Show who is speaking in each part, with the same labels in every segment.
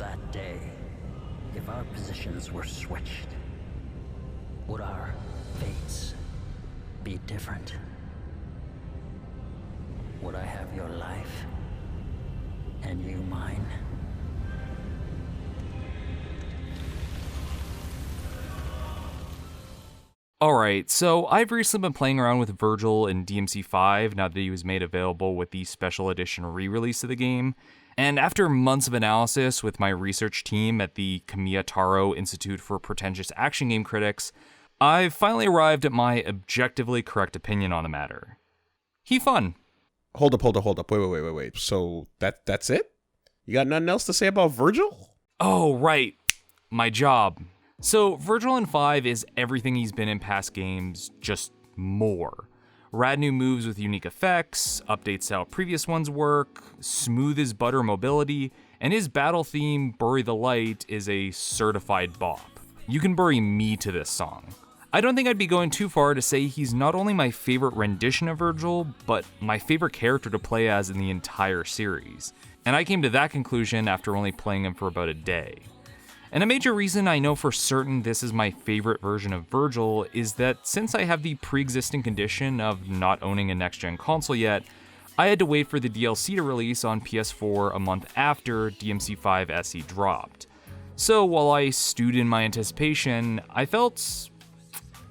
Speaker 1: that day, if our positions were switched, would our fates be different? Would I have your life and you mine?
Speaker 2: Alright, so I've recently been playing around with Vergil in DMC5 now that he was made available with the special edition re-release of the game, and after months of analysis with my research team at the Kamiya Taro Institute for Pretentious Action Game Critics, I've finally arrived at my objectively correct opinion on the matter. He fun.
Speaker 3: Hold up. Wait. So that's it? You got nothing else to say about Vergil?
Speaker 2: Oh, right. My job. So, Vergil in 5 is everything he's been in past games, just more. Rad new moves with unique effects, updates to how previous ones work, smooth as butter mobility, and his battle theme, Bury the Light, is a certified bop. You can bury me to this song. I don't think I'd be going too far to say he's not only my favorite rendition of Vergil, but my favorite character to play as in the entire series. And I came to that conclusion after only playing him for about a day. And a major reason I know for certain this is my favorite version of Vergil is that since I have the pre-existing condition of not owning a next-gen console yet, I had to wait for the DLC to release on PS4 a month after DMC5 SE dropped. So while I stewed in my anticipation, I felt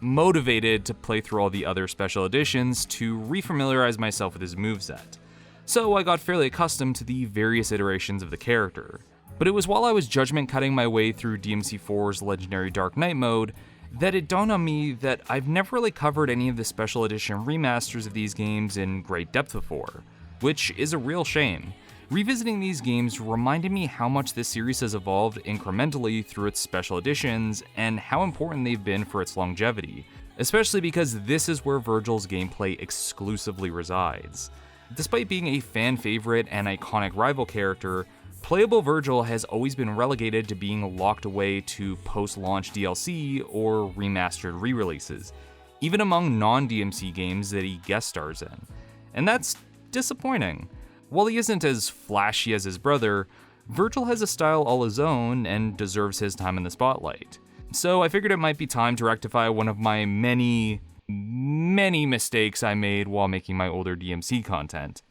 Speaker 2: motivated to play through all the other special editions to refamiliarize myself with his moveset. So I got fairly accustomed to the various iterations of the character. But it was while I was judgment cutting my way through DMC4's legendary Dark Knight mode that it dawned on me that I've never really covered any of the special edition remasters of these games in great depth before, which is a real shame. Revisiting these games reminded me how much this series has evolved incrementally through its special editions and how important they've been for its longevity, especially because this is where Vergil's gameplay exclusively resides. Despite being a fan favorite and iconic rival character, playable Vergil has always been relegated to being locked away to post-launch DLC or remastered re-releases, even among non-DMC games that he guest stars in. And that's disappointing. While he isn't as flashy as his brother, Vergil has a style all his own and deserves his time in the spotlight. So I figured it might be time to rectify one of my many mistakes I made while making my older DMC content.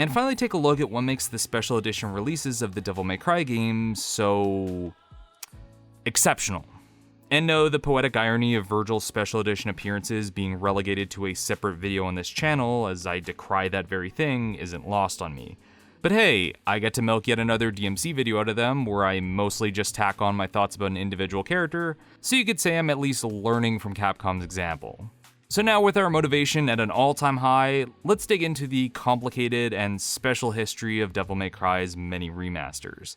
Speaker 2: And finally take a look at what makes the special edition releases of the Devil May Cry games so exceptional. And no, the poetic irony of Vergil's special edition appearances being relegated to a separate video on this channel, as I decry that very thing, isn't lost on me. But hey, I get to milk yet another DMC video out of them, where I mostly just tack on my thoughts about an individual character, so you could say I'm at least learning from Capcom's example. So now with our motivation at an all-time high, let's dig into the complicated and special history of Devil May Cry's many remasters,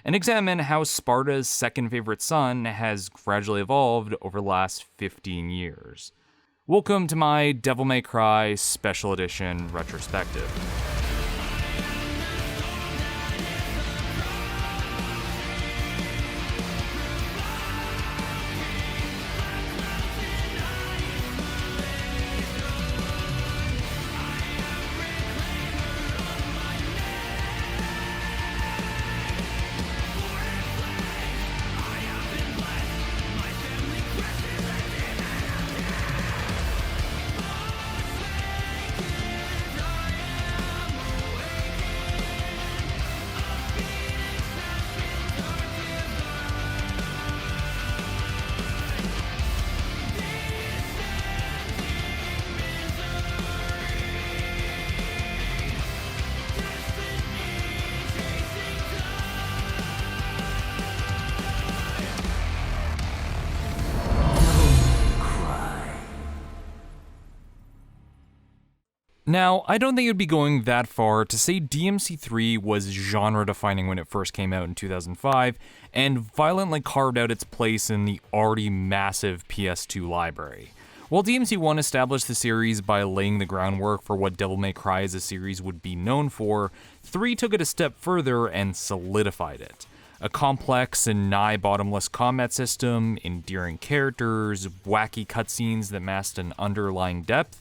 Speaker 2: and examine how Sparta's second favorite son has gradually evolved over the last 15 years. Welcome to my Devil May Cry Special Edition retrospective. Now, I don't think it would be going that far to say DMC3 was genre-defining when it first came out in 2005, and violently carved out its place in the already massive PS2 library. While DMC1 established the series by laying the groundwork for what Devil May Cry as a series would be known for, 3 took it a step further and solidified it. A complex and nigh-bottomless combat system, endearing characters, wacky cutscenes that masked an underlying depth,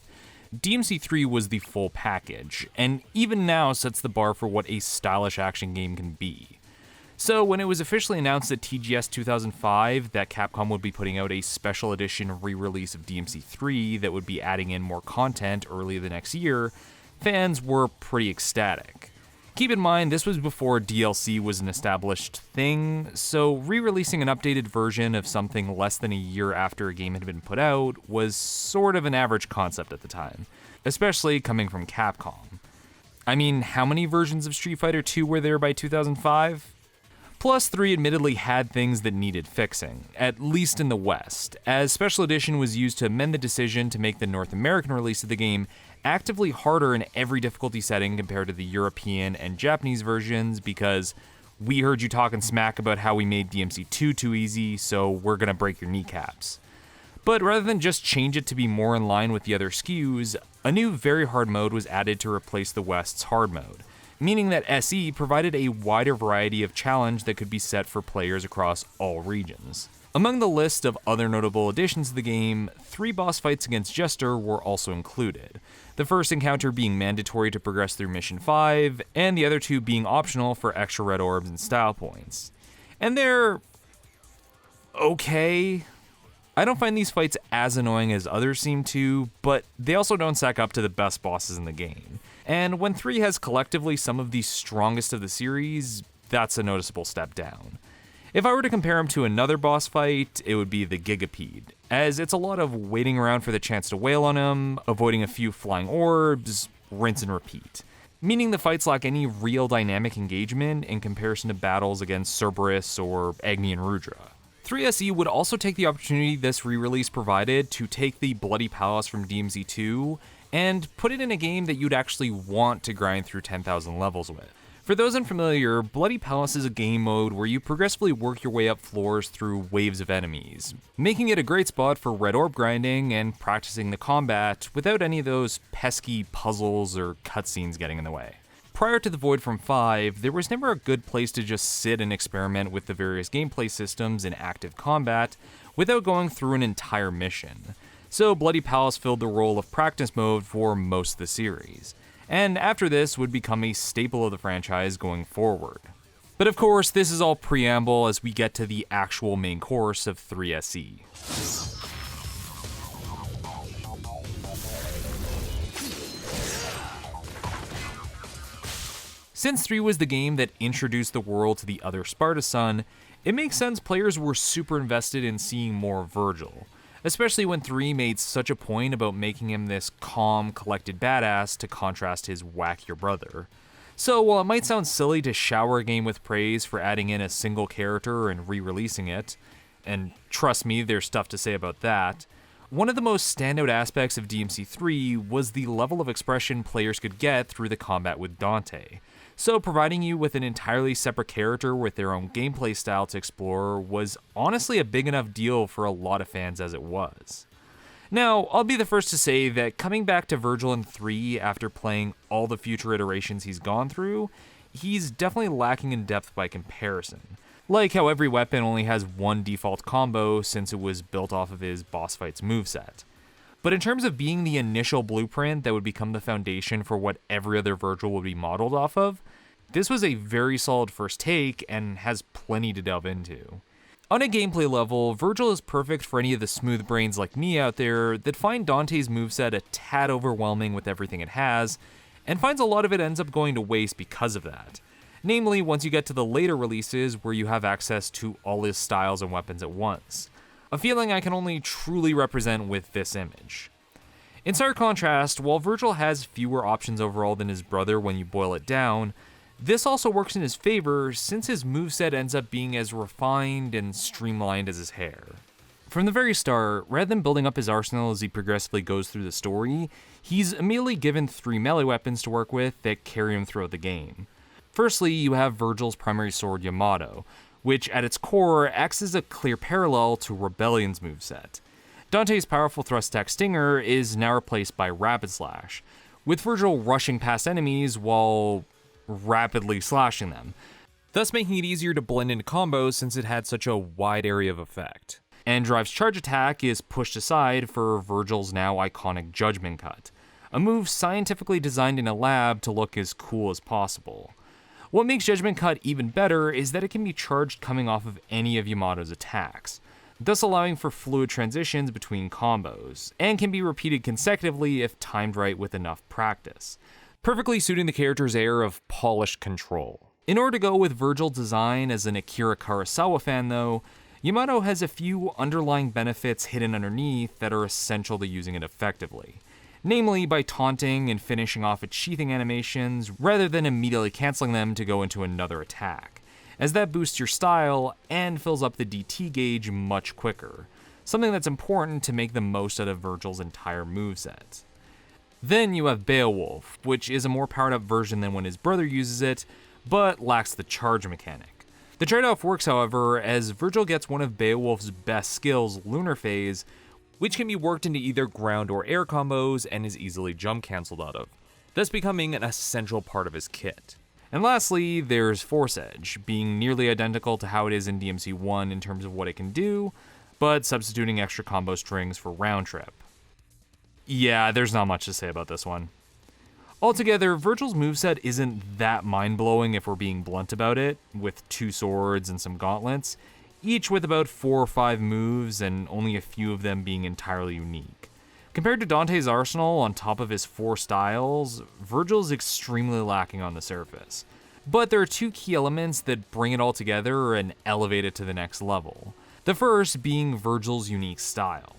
Speaker 2: DMC3 was the full package, and even now sets the bar for what a stylish action game can be. So when it was officially announced at TGS 2005 that Capcom would be putting out a special edition re-release of DMC3 that would be adding in more content early the next year, fans were pretty ecstatic. Keep in mind, this was before DLC was an established thing, so re-releasing an updated version of something less than a year after a game had been put out was sort of an average concept at the time, especially coming from Capcom. I mean, how many versions of Street Fighter II were there by 2005? Plus, 3 admittedly had things that needed fixing, at least in the West, as Special Edition was used to amend the decision to make the North American release of the game actively harder in every difficulty setting compared to the European and Japanese versions, because we heard you talking smack about how we made DMC2 too easy, so we're gonna break your kneecaps. But rather than just change it to be more in line with the other SKUs, a new very hard mode was added to replace the West's hard mode, meaning that SE provided a wider variety of challenge that could be set for players across all regions. Among the list of other notable additions to the game, 3 boss fights against Jester were also included, the first encounter being mandatory to progress through Mission 5, and the other 2 being optional for extra red orbs and style points. And they're okay. I don't find these fights as annoying as others seem to, but they also don't stack up to the best bosses in the game. And when 3 has collectively some of the strongest of the series, that's a noticeable step down. If I were to compare him to another boss fight, it would be the Gigapede, as it's a lot of waiting around for the chance to wail on him, avoiding a few flying orbs, rinse and repeat. Meaning the fights lack any real dynamic engagement in comparison to battles against Cerberus or Agni and Rudra. 3SE would also take the opportunity this re-release provided to take the Bloody Palace from DMC2 and put it in a game that you'd actually want to grind through 10,000 levels with. For those unfamiliar, Bloody Palace is a game mode where you progressively work your way up floors through waves of enemies, making it a great spot for red orb grinding and practicing the combat without any of those pesky puzzles or cutscenes getting in the way. Prior to the Void from 5, there was never a good place to just sit and experiment with the various gameplay systems in active combat without going through an entire mission. So Bloody Palace filled the role of practice mode for most of the series, and after this would become a staple of the franchise going forward. But of course, this is all preamble as we get to the actual main course of 3SE. Since 3 was the game that introduced the world to the other Sparta Sun, it makes sense players were super invested in seeing more Vergil, especially when 3 made such a point about making him this calm, collected badass to contrast his wackier brother. So while it might sound silly to shower a game with praise for adding in a single character and re-releasing it, and trust me, there's stuff to say about that, one of the most standout aspects of DMC3 was the level of expression players could get through the combat with Dante. So providing you with an entirely separate character with their own gameplay style to explore was honestly a big enough deal for a lot of fans as it was. Now, I'll be the first to say that coming back to Vergil in 3 after playing all the future iterations he's gone through, he's definitely lacking in depth by comparison. Like how every weapon only has one default combo since it was built off of his boss fights moveset. But in terms of being the initial blueprint that would become the foundation for what every other Vergil would be modeled off of, this was a very solid first take and has plenty to delve into. On a gameplay level, Vergil is perfect for any of the smooth brains like me out there that find Dante's moveset a tad overwhelming with everything it has, and finds a lot of it ends up going to waste because of that. Namely, once you get to the later releases where you have access to all his styles and weapons at once. A feeling I can only truly represent with this image. In stark contrast, while Vergil has fewer options overall than his brother when you boil it down, this also works in his favor since his moveset ends up being as refined and streamlined as his hair. From the very start, rather than building up his arsenal as he progressively goes through the story, he's immediately given 3 melee weapons to work with that carry him throughout the game. Firstly, you have Vergil's primary sword Yamato, which at its core acts as a clear parallel to Rebellion's moveset. Dante's powerful thrust attack Stinger is now replaced by Rapid Slash, with Vergil rushing past enemies while rapidly slashing them, thus making it easier to blend into combos since it had such a wide area of effect. And Drive's charge attack is pushed aside for Vergil's now iconic Judgment Cut, a move scientifically designed in a lab to look as cool as possible. What makes Judgment Cut even better is that it can be charged coming off of any of Yamato's attacks, thus allowing for fluid transitions between combos, and can be repeated consecutively if timed right with enough practice, perfectly suiting the character's air of polished control. In order to go with Vergil's design as an Akira Kurosawa fan though, Yamato has a few underlying benefits hidden underneath that are essential to using it effectively. Namely, by taunting and finishing off its sheathing animations rather than immediately canceling them to go into another attack, as that boosts your style and fills up the DT gauge much quicker, something that's important to make the most out of Vergil's entire moveset. Then you have Beowulf, which is a more powered up version than when his brother uses it, but lacks the charge mechanic. The trade-off works, however, as Vergil gets one of Beowulf's best skills, Lunar Phase, which can be worked into either ground or air combos and is easily jump cancelled out of, thus becoming an essential part of his kit. And lastly, there's Force Edge, being nearly identical to how it is in DMC1 in terms of what it can do, but substituting extra combo strings for round trip. Yeah, there's not much to say about this one. Altogether, Vergil's moveset isn't that mind-blowing if we're being blunt about it, with 2 swords and some gauntlets, each with about 4 or 5 moves and only a few of them being entirely unique. Compared to Dante's arsenal on top of his 4 styles, Vergil's extremely lacking on the surface. But there are 2 key elements that bring it all together and elevate it to the next level. The first being Vergil's unique style.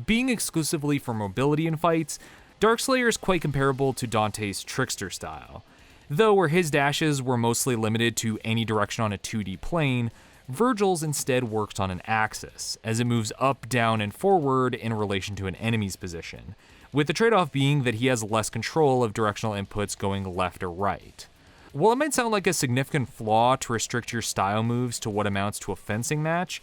Speaker 2: Being exclusively for mobility in fights, Darkslayer is quite comparable to Dante's Trickster style. Though where his dashes were mostly limited to any direction on a 2D plane, Vergil's instead works on an axis, as it moves up, down, and forward in relation to an enemy's position, with the trade-off being that he has less control of directional inputs going left or right. While it might sound like a significant flaw to restrict your style moves to what amounts to a fencing match,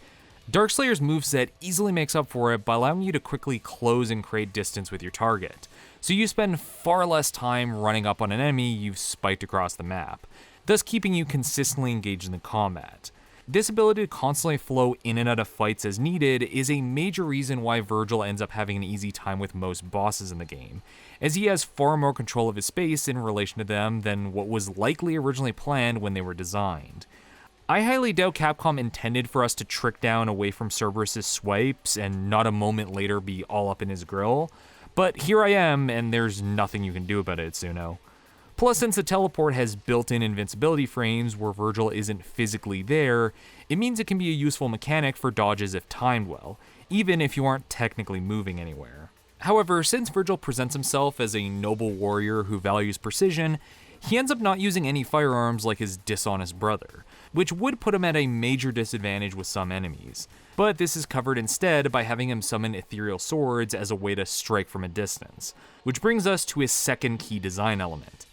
Speaker 2: Darkslayer's moveset easily makes up for it by allowing you to quickly close and create distance with your target, so you spend far less time running up on an enemy you've spiked across the map, thus keeping you consistently engaged in the combat. This ability to constantly flow in and out of fights as needed is a major reason why Vergil ends up having an easy time with most bosses in the game, as he has far more control of his space in relation to them than what was likely originally planned when they were designed. I highly doubt Capcom intended for us to trick down away from Cerberus' swipes and not a moment later be all up in his grill, but here I am and there's nothing you can do about it, Tsuno. Plus, since the teleport has built-in invincibility frames where Vergil isn't physically there, it means it can be a useful mechanic for dodges if timed well, even if you aren't technically moving anywhere. However, since Vergil presents himself as a noble warrior who values precision, he ends up not using any firearms like his dishonest brother, which would put him at a major disadvantage with some enemies. But this is covered instead by having him summon ethereal swords as a way to strike from a distance, which brings us to his second key design element.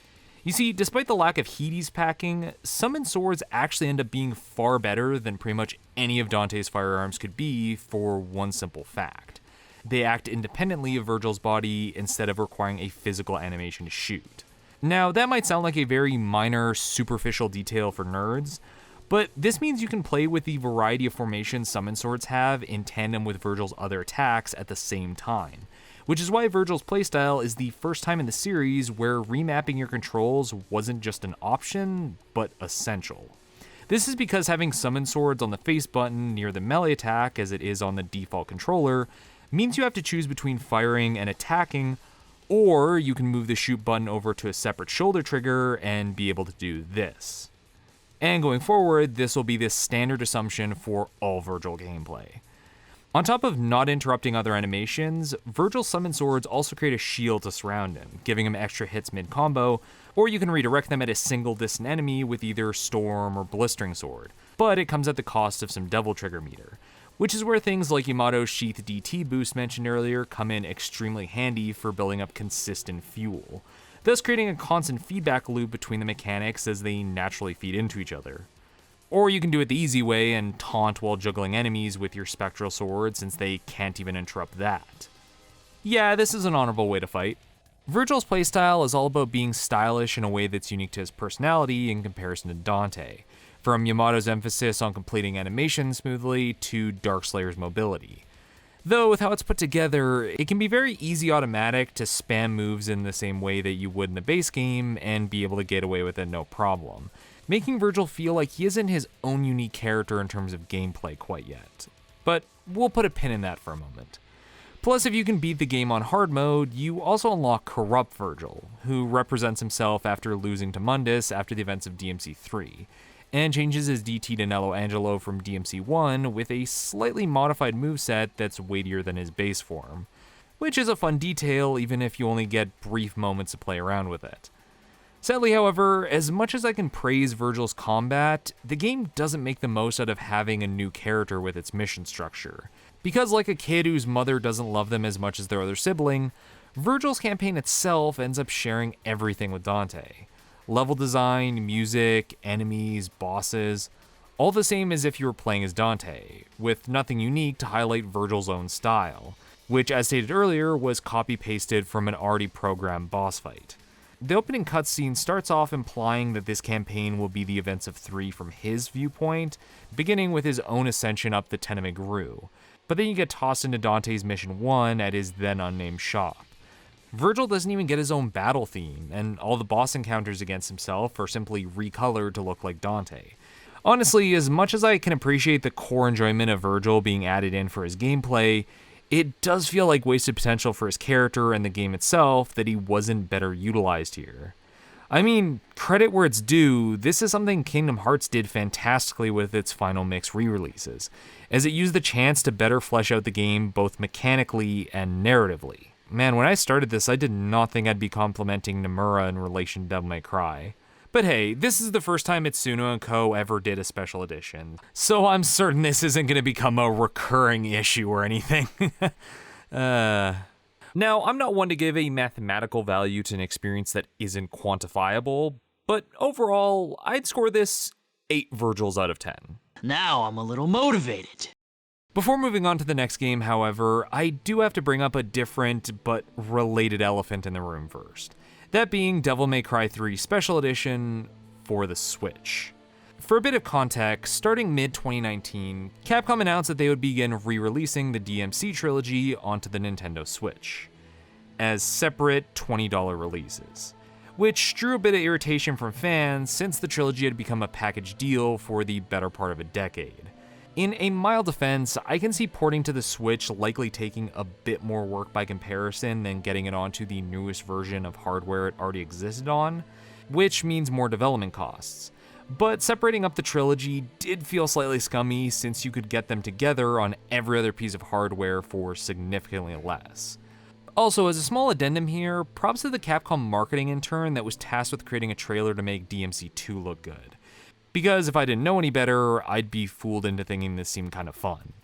Speaker 2: You see, despite the lack of heat he's packing, summoned swords actually end up being far better than pretty much any of Dante's firearms could be for one simple fact. They act independently of Vergil's body instead of requiring a physical animation to shoot. Now, that might sound like a very minor, superficial detail for nerds, but this means you can play with the variety of formations summon swords have in tandem with Vergil's other attacks at the same time, which is why Vergil's playstyle is the first time in the series where remapping your controls wasn't just an option, but essential. This is because having summon swords on the face button near the melee attack as it is on the default controller means you have to choose between firing and attacking, or you can move the shoot button over to a separate shoulder trigger and be able to do this. And going forward, this will be the standard assumption for all Vergil gameplay. On top of not interrupting other animations, Vergil's summon swords also create a shield to surround him, giving him extra hits mid-combo, or you can redirect them at a single distant enemy with either Storm or Blistering Sword, but it comes at the cost of some Devil Trigger meter, which is where things like Yamato's Sheath DT boost mentioned earlier come in extremely handy for building up consistent fuel, thus creating a constant feedback loop between the mechanics as they naturally feed into each other. Or you can do it the easy way and taunt while juggling enemies with your Spectral Sword since they can't even interrupt that. Yeah, this is an honorable way to fight. Vergil's playstyle is all about being stylish in a way that's unique to his personality in comparison to Dante, from Yamato's emphasis on completing animations smoothly to Darkslayer's mobility. Though with how it's put together, it can be very easy automatic to spam moves in the same way that you would in the base game and be able to get away with it no problem, making Vergil feel like he isn't his own unique character in terms of gameplay quite yet. But we'll put a pin in that for a moment. Plus, if you can beat the game on hard mode, you also unlock Corrupt Vergil, who represents himself after losing to Mundus after the events of DMC3, and changes his DT to Nello Angelo from DMC1 with a slightly modified moveset that's weightier than his base form, which is a fun detail even if you only get brief moments to play around with it. Sadly, however, as much as I can praise Vergil's combat, the game doesn't make the most out of having a new character with its mission structure. Because like a kid whose mother doesn't love them as much as their other sibling, Vergil's campaign itself ends up sharing everything with Dante. Level design, music, enemies, bosses, all the same as if you were playing as Dante, with nothing unique to highlight Vergil's own style, which as stated earlier was copy-pasted from an already programmed boss fight. The opening cutscene starts off implying that this campaign will be the events of 3 from his viewpoint, beginning with his own ascension up the Tenement Gru, but then you get tossed into Dante's Mission 1 at his then unnamed shop. Vergil doesn't even get his own battle theme, and all the boss encounters against himself are simply recolored to look like Dante. Honestly, as much as I can appreciate the core enjoyment of Vergil being added in for his gameplay, it does feel like wasted potential for his character and the game itself that he wasn't better utilized here. I mean, credit where it's due, this is something Kingdom Hearts did fantastically with its Final Mix re-releases, as it used the chance to better flesh out the game both mechanically and narratively. Man, when I started this, I did not think I'd be complimenting Nomura in relation to Devil May Cry. But hey, this is the first time Itsuno & Co. ever did a special edition, so I'm certain this isn't going to become a recurring issue or anything. Now, I'm not one to give a mathematical value to an experience that isn't quantifiable, but overall, I'd score this 8 Vergils out of 10.
Speaker 1: Now I'm a little motivated.
Speaker 2: Before moving on to the next game, however, I do have to bring up a different but related elephant in the room first. That being Devil May Cry 3 Special Edition for the Switch. For a bit of context, starting mid-2019, Capcom announced that they would begin re-releasing the DMC trilogy onto the Nintendo Switch, as separate $20 releases, which drew a bit of irritation from fans since the trilogy had become a package deal for the better part of a decade. In a mild defense, I can see porting to the Switch likely taking a bit more work by comparison than getting it onto the newest version of hardware it already existed on, which means more development costs. But separating up the trilogy did feel slightly scummy since you could get them together on every other piece of hardware for significantly less. Also, as a small addendum here, props to the Capcom marketing intern that was tasked with creating a trailer to make DMC2 look good. Because if I didn't know any better, I'd be fooled into thinking this seemed kind of fun.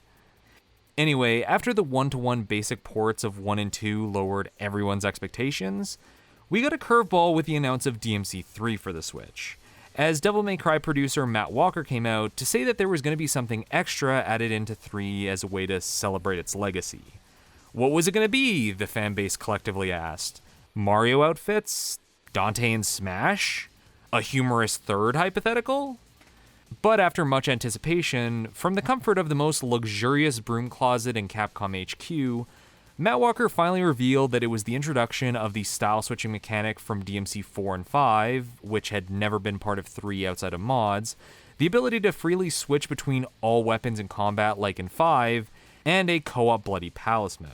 Speaker 2: Anyway, after the one-to-one basic ports of 1 and 2 lowered everyone's expectations, we got a curveball with the announce of DMC3 for the Switch, as Devil May Cry producer Matt Walker came out to say that there was going to be something extra added into 3 as a way to celebrate its legacy. What was it going to be, the fanbase collectively asked? Mario outfits? Dante and Smash? A humorous third hypothetical? But after much anticipation, from the comfort of the most luxurious broom closet in Capcom HQ, Matt Walker finally revealed that it was the introduction of the style switching mechanic from DMC4 and 5, which had never been part of 3 outside of mods, the ability to freely switch between all weapons in combat like in 5, and a co-op Bloody Palace mode.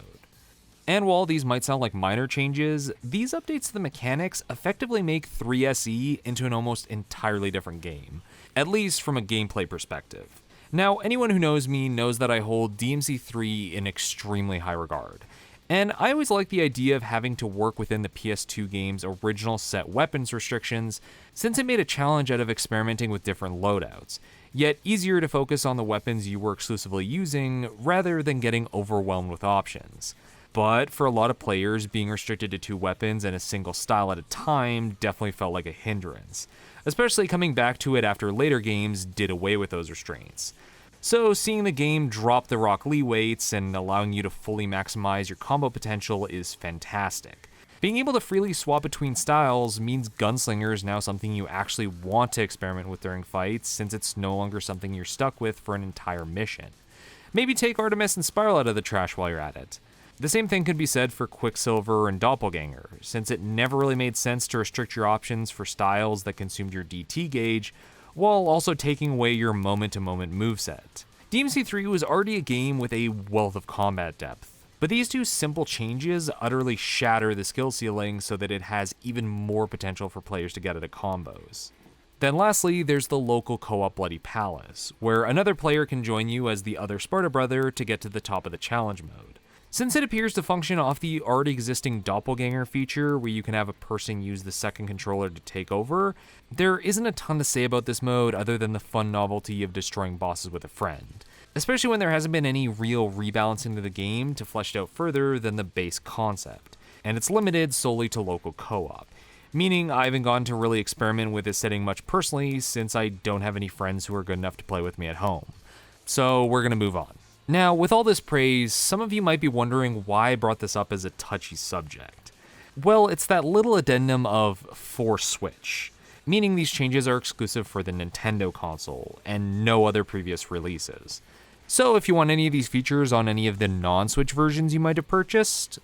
Speaker 2: And while these might sound like minor changes, these updates to the mechanics effectively make 3SE into an almost entirely different game, at least from a gameplay perspective. Now, anyone who knows me knows that I hold DMC3 in extremely high regard, and I always like the idea of having to work within the PS2 game's original set weapons restrictions, since it made a challenge out of experimenting with different loadouts, yet easier to focus on the weapons you were exclusively using rather than getting overwhelmed with options. But for a lot of players, being restricted to 2 weapons and a single style at a time definitely felt like a hindrance, especially coming back to it after later games did away with those restraints. So seeing the game drop the Rock Lee weights and allowing you to fully maximize your combo potential is fantastic. Being able to freely swap between styles means Gunslinger is now something you actually want to experiment with during fights, since it's no longer something you're stuck with for an entire mission. Maybe take Artemis and Spiral out of the trash while you're at it. The same thing could be said for Quicksilver and Doppelganger, since it never really made sense to restrict your options for styles that consumed your DT gauge, while also taking away your moment-to-moment moveset. DMC3 was already a game with a wealth of combat depth, but these two simple changes utterly shatter the skill ceiling so that it has even more potential for players to get into combos. Then lastly, there's the local co-op Bloody Palace, where another player can join you as the other Sparta brother to get to the top of the challenge mode. Since it appears to function off the already existing doppelganger feature where you can have a person use the second controller to take over, there isn't a ton to say about this mode other than the fun novelty of destroying bosses with a friend, especially when there hasn't been any real rebalancing of the game to flesh it out further than the base concept, and it's limited solely to local co-op, meaning I haven't gotten to really experiment with this setting much personally since I don't have any friends who are good enough to play with me at home. So we're gonna move on. Now, with all this praise, some of you might be wondering why I brought this up as a touchy subject. Well, it's that little addendum of for Switch, meaning these changes are exclusive for the Nintendo console and no other previous releases. So if you want any of these features on any of the non-Switch versions you might have purchased,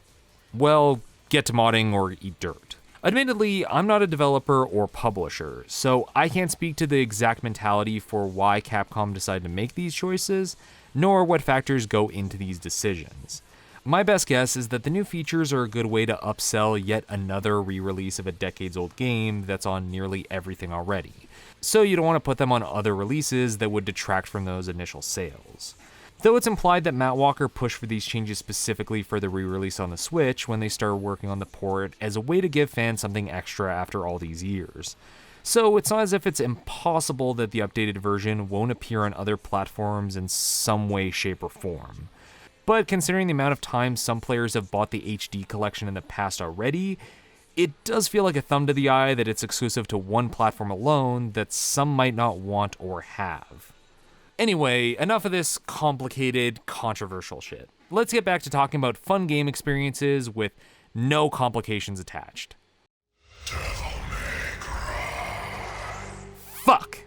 Speaker 2: well, get to modding or eat dirt. Admittedly, I'm not a developer or publisher, so I can't speak to the exact mentality for why Capcom decided to make these choices, nor what factors go into these decisions. My best guess is that the new features are a good way to upsell yet another re-release of a decades-old game that's on nearly everything already, so you don't want to put them on other releases that would detract from those initial sales. Though it's implied that Matt Walker pushed for these changes specifically for the re-release on the Switch when they started working on the port as a way to give fans something extra after all these years. So it's not as if it's impossible that the updated version won't appear on other platforms in some way, shape, or form. But considering the amount of time some players have bought the HD collection in the past already, it does feel like a thumb to the eye that it's exclusive to one platform alone that some might not want or have. Anyway, enough of this complicated, controversial shit. Let's get back to talking about fun game experiences with no complications attached. Fuck!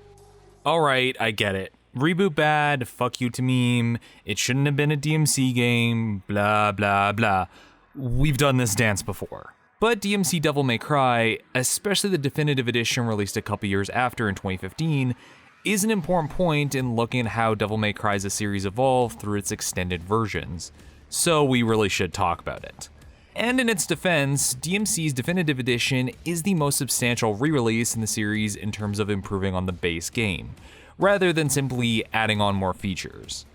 Speaker 2: Alright, I get it. Reboot bad, fuck you to meme, it shouldn't have been a DMC game, blah blah blah. We've done this dance before. But DMC Devil May Cry, especially the Definitive Edition released a couple years after in 2015, is an important point in looking at how Devil May Cry as a series evolved through its extended versions. So we really should talk about it. And in its defense, DMC's Definitive Edition is the most substantial re-release in the series in terms of improving on the base game, rather than simply adding on more features.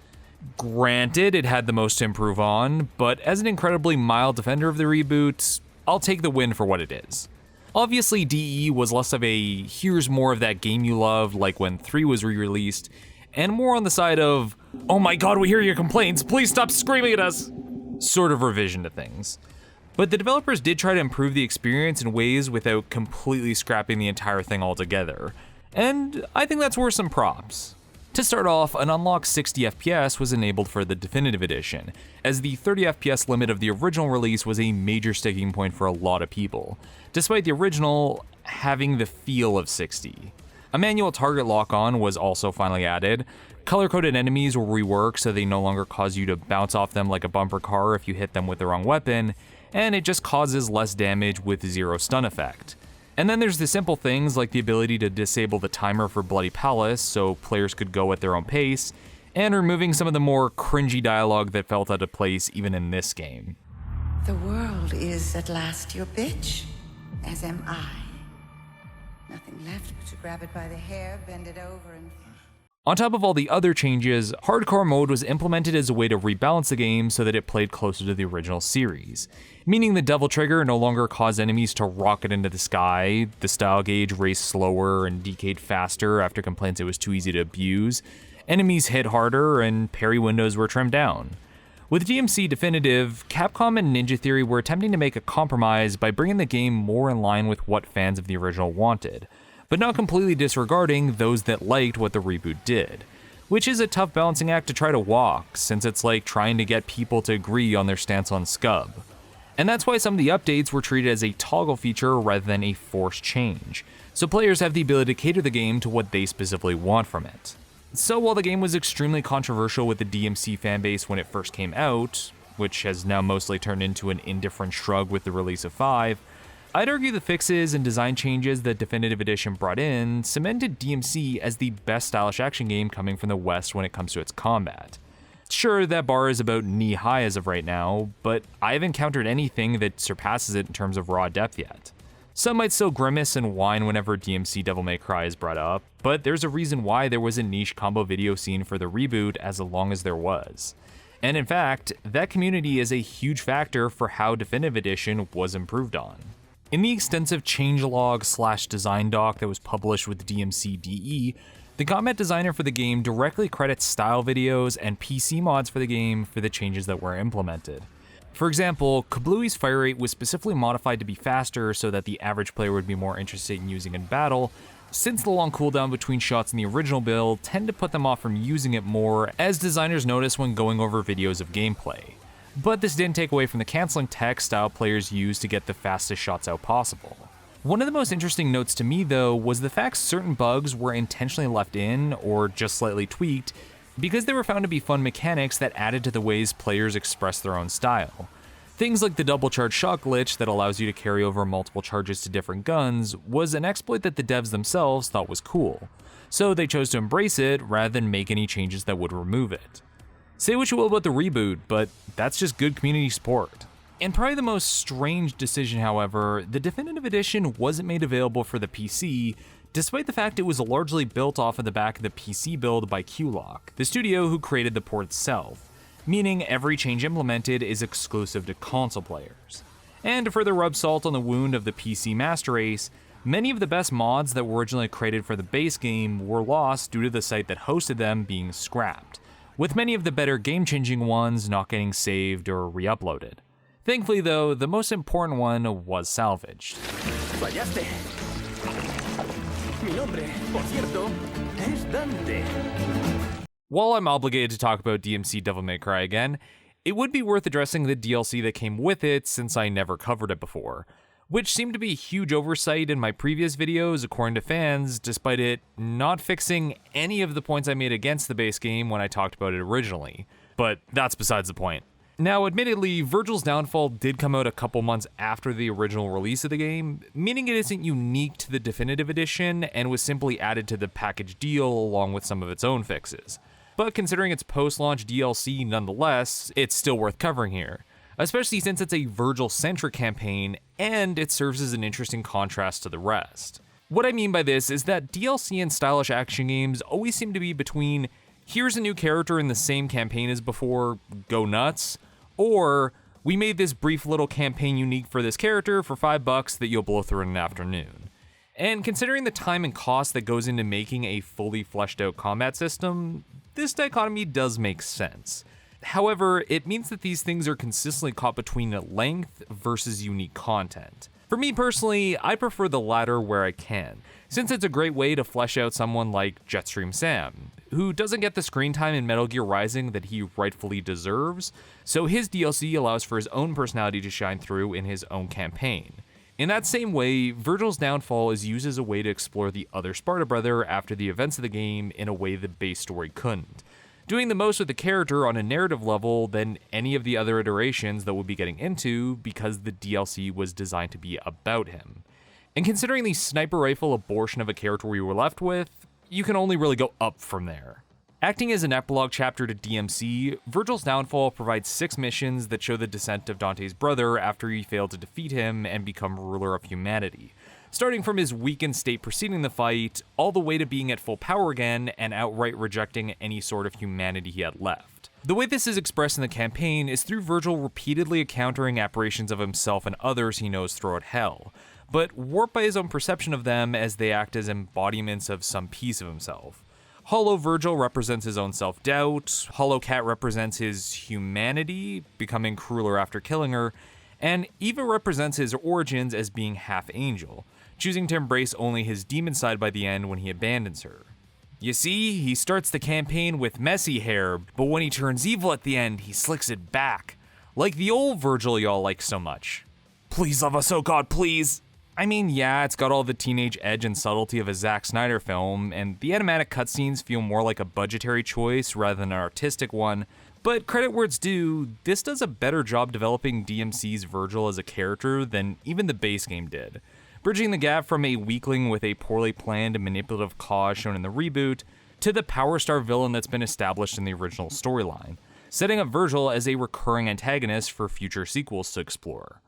Speaker 2: Granted, it had the most to improve on, but as an incredibly mild defender of the reboot, I'll take the win for what it is. Obviously, DE was less of a here's more of that game you love like when 3 was re-released, and more on the side of, oh my god, we hear your complaints, please stop screaming at us, sort of revision to things. But the developers did try to improve the experience in ways without completely scrapping the entire thing altogether, and I think that's worth some props. To start off, an unlocked 60 FPS was enabled for the Definitive Edition, as the 30 FPS limit of the original release was a major sticking point for a lot of people, despite the original having the feel of 60. A manual target lock-on was also finally added, color-coded enemies were reworked so they no longer cause you to bounce off them like a bumper car if you hit them with the wrong weapon, and it just causes less damage with zero stun effect. And then there's the simple things like the ability to disable the timer for Bloody Palace so players could go at their own pace, and removing some of the more cringy dialogue that felt out of place even in this game.
Speaker 4: The world is at last your bitch, as am I. Nothing left but to grab it by the hair, bend it over, and...
Speaker 2: On top of all the other changes, Hardcore mode was implemented as a way to rebalance the game so that it played closer to the original series, meaning the Devil Trigger no longer caused enemies to rocket into the sky, the style gauge raced slower and decayed faster after complaints it was too easy to abuse, enemies hit harder, and parry windows were trimmed down. With DMC Definitive, Capcom and Ninja Theory were attempting to make a compromise by bringing the game more in line with what fans of the original wanted, but not completely disregarding those that liked what the reboot did, which is a tough balancing act to try to walk, since it's like trying to get people to agree on their stance on Scub. And that's why some of the updates were treated as a toggle feature rather than a forced change, so players have the ability to cater the game to what they specifically want from it. So while the game was extremely controversial with the DMC fanbase when it first came out, which has now mostly turned into an indifferent shrug with the release of 5, I'd argue the fixes and design changes that Definitive Edition brought in cemented DMC as the best stylish action game coming from the West when it comes to its combat. Sure, that bar is about knee-high as of right now, but I haven't encountered anything that surpasses it in terms of raw depth yet. Some might still grimace and whine whenever DMC Devil May Cry is brought up, but there's a reason why there was a niche combo video scene for the reboot as long as there was. And in fact, that community is a huge factor for how Definitive Edition was improved on. In the extensive changelog/design doc that was published with DMC DE, the combat designer for the game directly credits style videos and PC mods for the game for the changes that were implemented. For example, Kablui's fire rate was specifically modified to be faster so that the average player would be more interested in using in battle, since the long cooldown between shots in the original build tend to put them off from using it more, as designers notice when going over videos of gameplay. But this didn't take away from the canceling tech style players use to get the fastest shots out possible. One of the most interesting notes to me though was the fact certain bugs were intentionally left in, or just slightly tweaked, because they were found to be fun mechanics that added to the ways players express their own style. Things like the double charge shot glitch that allows you to carry over multiple charges to different guns was an exploit that the devs themselves thought was cool, so they chose to embrace it rather than make any changes that would remove it. Say what you will about the reboot, but that's just good community support. And probably the most strange decision, however, the Definitive Edition wasn't made available for the PC, despite the fact it was largely built off of the back of the PC build by Q-Lock, the studio who created the port itself, meaning every change implemented is exclusive to console players. And to further rub salt on the wound of the PC master race, many of the best mods that were originally created for the base game were lost due to the site that hosted them being scrapped, with many of the better game-changing ones not getting saved or re-uploaded. Thankfully though, the most important one was salvaged.
Speaker 5: Fallaste. Mi nombre, por cierto, es Dante.
Speaker 2: While I'm obligated to talk about DMC Devil May Cry again, it would be worth addressing the DLC that came with it since I never covered it before, which seemed to be a huge oversight in my previous videos according to fans, despite it not fixing any of the points I made against the base game when I talked about it originally. But that's besides the point. Now, admittedly, Vergil's downfall did come out a couple months after the original release of the game, meaning it isn't unique to the Definitive Edition and was simply added to the package deal along with some of its own fixes. But considering it's post-launch DLC nonetheless, it's still worth covering here, especially since it's a Vergil-centric campaign and it serves as an interesting contrast to the rest. What I mean by this is that DLC and stylish action games always seem to be between, here's a new character in the same campaign as before, go nuts, or we made this brief little campaign unique for this character for $5 that you'll blow through in an afternoon. And considering the time and cost that goes into making a fully fleshed out combat system, this dichotomy does make sense. However, it means that these things are consistently caught between length versus unique content. For me personally, I prefer the latter where I can, since it's a great way to flesh out someone like Jetstream Sam, who doesn't get the screen time in Metal Gear Rising that he rightfully deserves, so his DLC allows for his own personality to shine through in his own campaign. In that same way, Vergil's downfall is used as a way to explore the other Sparta brother after the events of the game in a way the base story couldn't, doing the most with the character on a narrative level than any of the other iterations that we'll be getting into because the DLC was designed to be about him. And considering the sniper rifle abortion of a character we were left with, you can only really go up from there. Acting as an epilogue chapter to DMC, Vergil's Downfall provides 6 missions that show the descent of Dante's brother after he failed to defeat him and become ruler of humanity, starting from his weakened state preceding the fight, all the way to being at full power again and outright rejecting any sort of humanity he had left. The way this is expressed in the campaign is through Vergil repeatedly encountering apparitions of himself and others he knows throughout hell, but warped by his own perception of them as they act as embodiments of some piece of himself. Hollow Vergil represents his own self-doubt, Hollow Cat represents his humanity, becoming crueler after killing her, and Eva represents his origins as being half angel, choosing to embrace only his demon side by the end when he abandons her. You see, he starts the campaign with messy hair, but when he turns evil at the end, he slicks it back, like the old Vergil y'all like so much. Please love us, oh God, please! I mean, yeah, it's got all the teenage edge and subtlety of a Zack Snyder film, and the animatic cutscenes feel more like a budgetary choice rather than an artistic one, but credit where it's due, this does a better job developing DMC's Vergil as a character than even the base game did, bridging the gap from a weakling with a poorly planned and manipulative cause shown in the reboot to the power star villain that's been established in the original storyline, setting up Vergil as a recurring antagonist for future sequels to explore.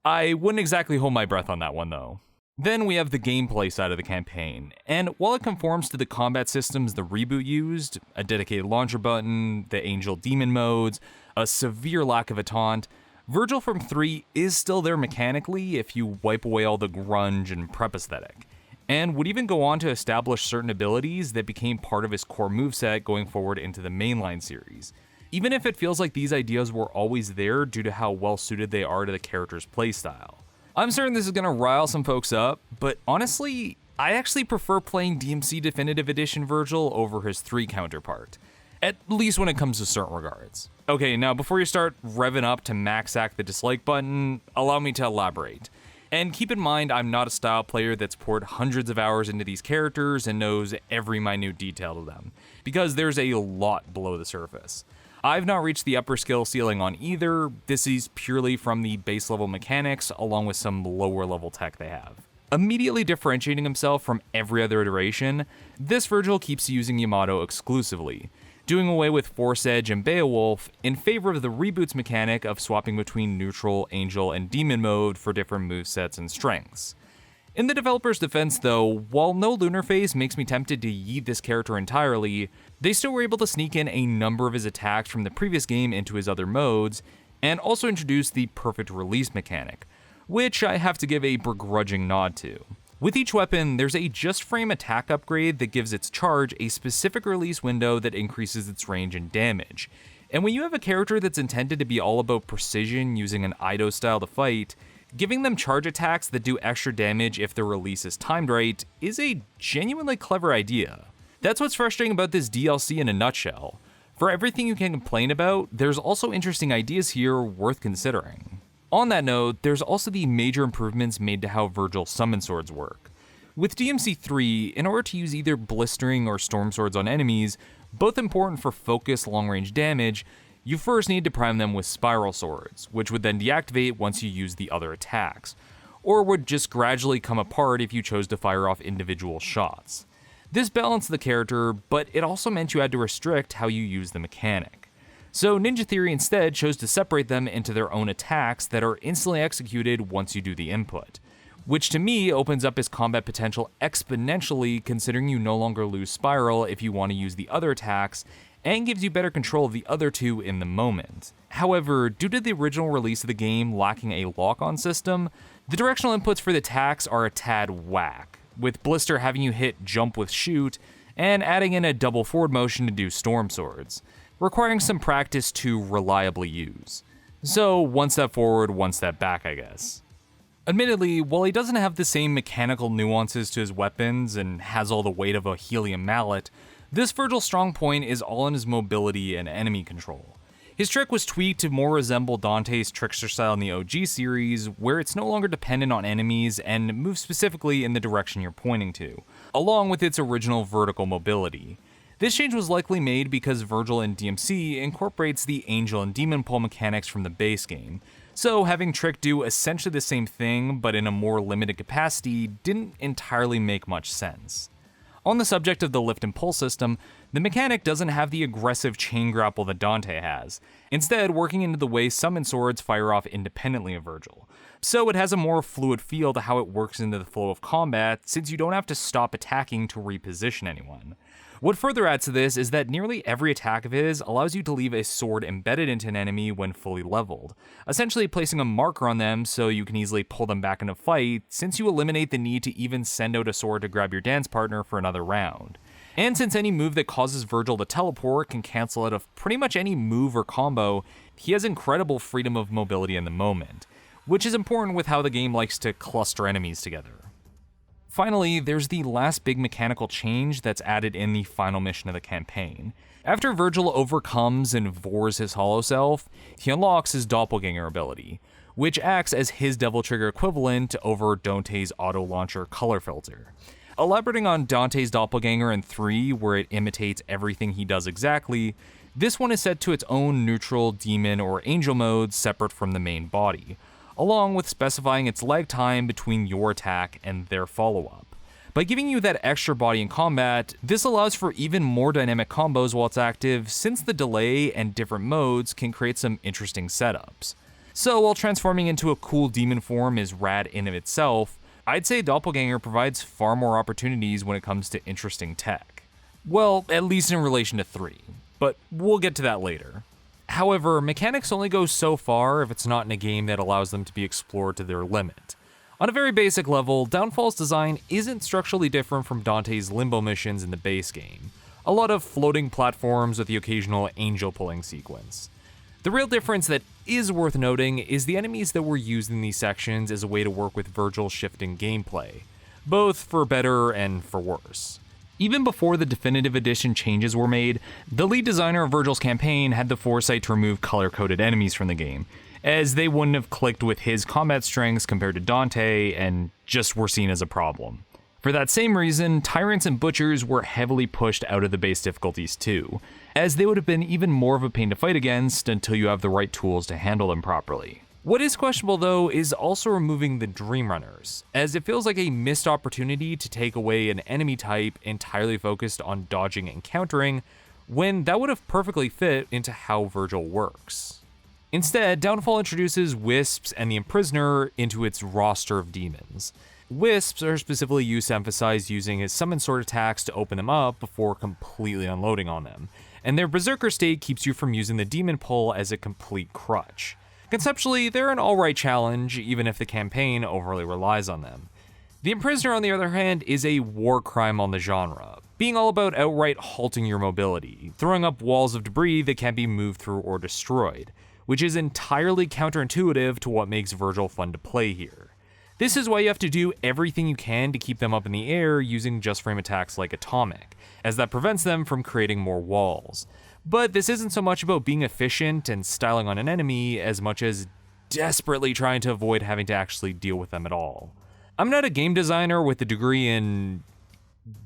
Speaker 2: I wouldn't exactly hold my breath on that one though. Then we have the gameplay side of the campaign, and while it conforms to the combat systems the reboot used, a dedicated launcher button, the angel demon modes, a severe lack of a taunt, Vergil from 3 is still there mechanically if you wipe away all the grunge and prep aesthetic, and would even go on to establish certain abilities that became part of his core moveset going forward into the mainline series, even if it feels like these ideas were always there due to how well suited they are to the character's playstyle. I'm certain this is going to rile some folks up, but honestly, I actually prefer playing DMC Definitive Edition Vergil over his 3 counterpart, at least when it comes to certain regards. Okay, now before you start revving up to max act the dislike button, allow me to elaborate. And keep in mind, I'm not a style player that's poured hundreds of hours into these characters and knows every minute detail of them, because there's a lot below the surface. I've not reached the upper skill ceiling on either. This is purely from the base level mechanics along with some lower level tech they have. Immediately differentiating himself from every other iteration, this Vergil keeps using Yamato exclusively, doing away with Force Edge and Beowulf in favor of the reboot's mechanic of swapping between neutral, angel, and demon mode for different movesets and strengths. In the developer's defense though, while no lunar phase makes me tempted to yeet this character entirely, they still were able to sneak in a number of his attacks from the previous game into his other modes, and also introduce the perfect release mechanic, which I have to give a begrudging nod to. With each weapon, there's a just frame attack upgrade that gives its charge a specific release window that increases its range and damage, and when you have a character that's intended to be all about precision using an Ido style to fight, giving them charge attacks that do extra damage if their release is timed right is a genuinely clever idea. That's what's frustrating about this DLC in a nutshell. For everything you can complain about, there's also interesting ideas here worth considering. On that note, there's also the major improvements made to how Vergil summon swords work. With DMC3, in order to use either blistering or storm swords on enemies, both important for focused long-range damage, you first need to prime them with spiral swords, which would then deactivate once you use the other attacks, or would just gradually come apart if you chose to fire off individual shots. This balanced the character, but it also meant you had to restrict how you use the mechanic. So Ninja Theory instead chose to separate them into their own attacks that are instantly executed once you do the input, which to me opens up his combat potential exponentially considering you no longer lose spiral if you want to use the other attacks, and gives you better control of the other two in the moment. However, due to the original release of the game lacking a lock-on system, the directional inputs for the attacks are a tad whack, with Blister having you hit jump with shoot, and adding in a double forward motion to do storm swords, requiring some practice to reliably use. So one step forward, one step back, I guess. Admittedly, while he doesn't have the same mechanical nuances to his weapons and has all the weight of a helium mallet, this Vergil's strong point is all in his mobility and enemy control. His trick was tweaked to more resemble Dante's trickster style in the OG series, where it's no longer dependent on enemies and moves specifically in the direction you're pointing to, along with its original vertical mobility. This change was likely made because Vergil in DMC incorporates the angel and demon pull mechanics from the base game, so having Trick do essentially the same thing but in a more limited capacity didn't entirely make much sense. On the subject of the lift and pull system, the mechanic doesn't have the aggressive chain grapple that Dante has, instead working into the way summon swords fire off independently of Vergil. So it has a more fluid feel to how it works into the flow of combat, since you don't have to stop attacking to reposition anyone. What further adds to this is that nearly every attack of his allows you to leave a sword embedded into an enemy when fully leveled, essentially placing a marker on them so you can easily pull them back in a fight, since you eliminate the need to even send out a sword to grab your dance partner for another round. And since any move that causes Vergil to teleport can cancel out of pretty much any move or combo, he has incredible freedom of mobility in the moment, which is important with how the game likes to cluster enemies together. Finally, there's the last big mechanical change that's added in the final mission of the campaign. After Vergil overcomes and vores his hollow self, he unlocks his doppelganger ability, which acts as his Devil Trigger equivalent over Dante's auto launcher color filter. Elaborating on Dante's doppelganger in 3, where it imitates everything he does exactly, this one is set to its own neutral, demon, or angel mode separate from the main body, along with specifying its lag time between your attack and their follow-up. By giving you that extra body in combat, this allows for even more dynamic combos while it's active, since the delay and different modes can create some interesting setups. So while transforming into a cool demon form is rad in of itself, I'd say Doppelganger provides far more opportunities when it comes to interesting tech. Well, at least in relation to 3, but we'll get to that later. However, mechanics only go so far if it's not in a game that allows them to be explored to their limit. On a very basic level, Downfall's design isn't structurally different from Dante's Limbo missions in the base game. A lot of floating platforms with the occasional angel pulling sequence. The real difference that is worth noting is the enemies that were used in these sections as a way to work with Vergil's shifting gameplay, both for better and for worse. Even before the Definitive Edition changes were made, the lead designer of Vergil's campaign had the foresight to remove color-coded enemies from the game, as they wouldn't have clicked with his combat strengths compared to Dante and just were seen as a problem. For that same reason, Tyrants and Butchers were heavily pushed out of the base difficulties too, as they would have been even more of a pain to fight against until you have the right tools to handle them properly. What is questionable though is also removing the Dream Runners, as it feels like a missed opportunity to take away an enemy type entirely focused on dodging and countering, when that would have perfectly fit into how Vergil works. Instead, Downfall introduces Wisps and the Imprisoner into its roster of demons. Wisps are specifically used to emphasize using his summon sword attacks to open them up before completely unloading on them, and their Berserker state keeps you from using the demon pull as a complete crutch. Conceptually, they're an alright challenge, even if the campaign overly relies on them. The Imprisoner, on the other hand, is a war crime on the genre, being all about outright halting your mobility, throwing up walls of debris that can't be moved through or destroyed, which is entirely counterintuitive to what makes Vergil fun to play here. This is why you have to do everything you can to keep them up in the air using just frame attacks like Atomic, as that prevents them from creating more walls. But this isn't so much about being efficient and styling on an enemy as much as desperately trying to avoid having to actually deal with them at all. I'm not a game designer with a degree in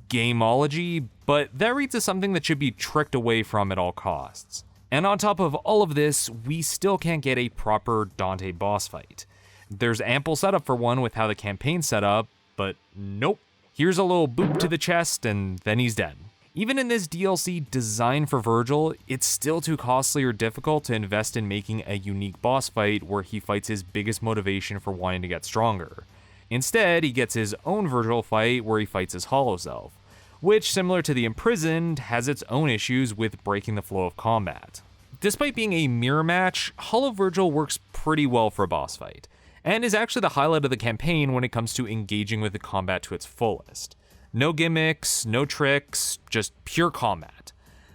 Speaker 2: gameology, but that reads as something that should be tricked away from at all costs. And on top of all of this, we still can't get a proper Dante boss fight. There's ample setup for one with how the campaign's set up, but nope. Here's a little boop to the chest and then he's dead. Even in this DLC designed for Vergil, it's still too costly or difficult to invest in making a unique boss fight where he fights his biggest motivation for wanting to get stronger. Instead, he gets his own Vergil fight where he fights his hollow self, which, similar to the Imprisoned, has its own issues with breaking the flow of combat. Despite being a mirror match, Hollow Vergil works pretty well for a boss fight, and is actually the highlight of the campaign when it comes to engaging with the combat to its fullest. No gimmicks, no tricks, just pure combat.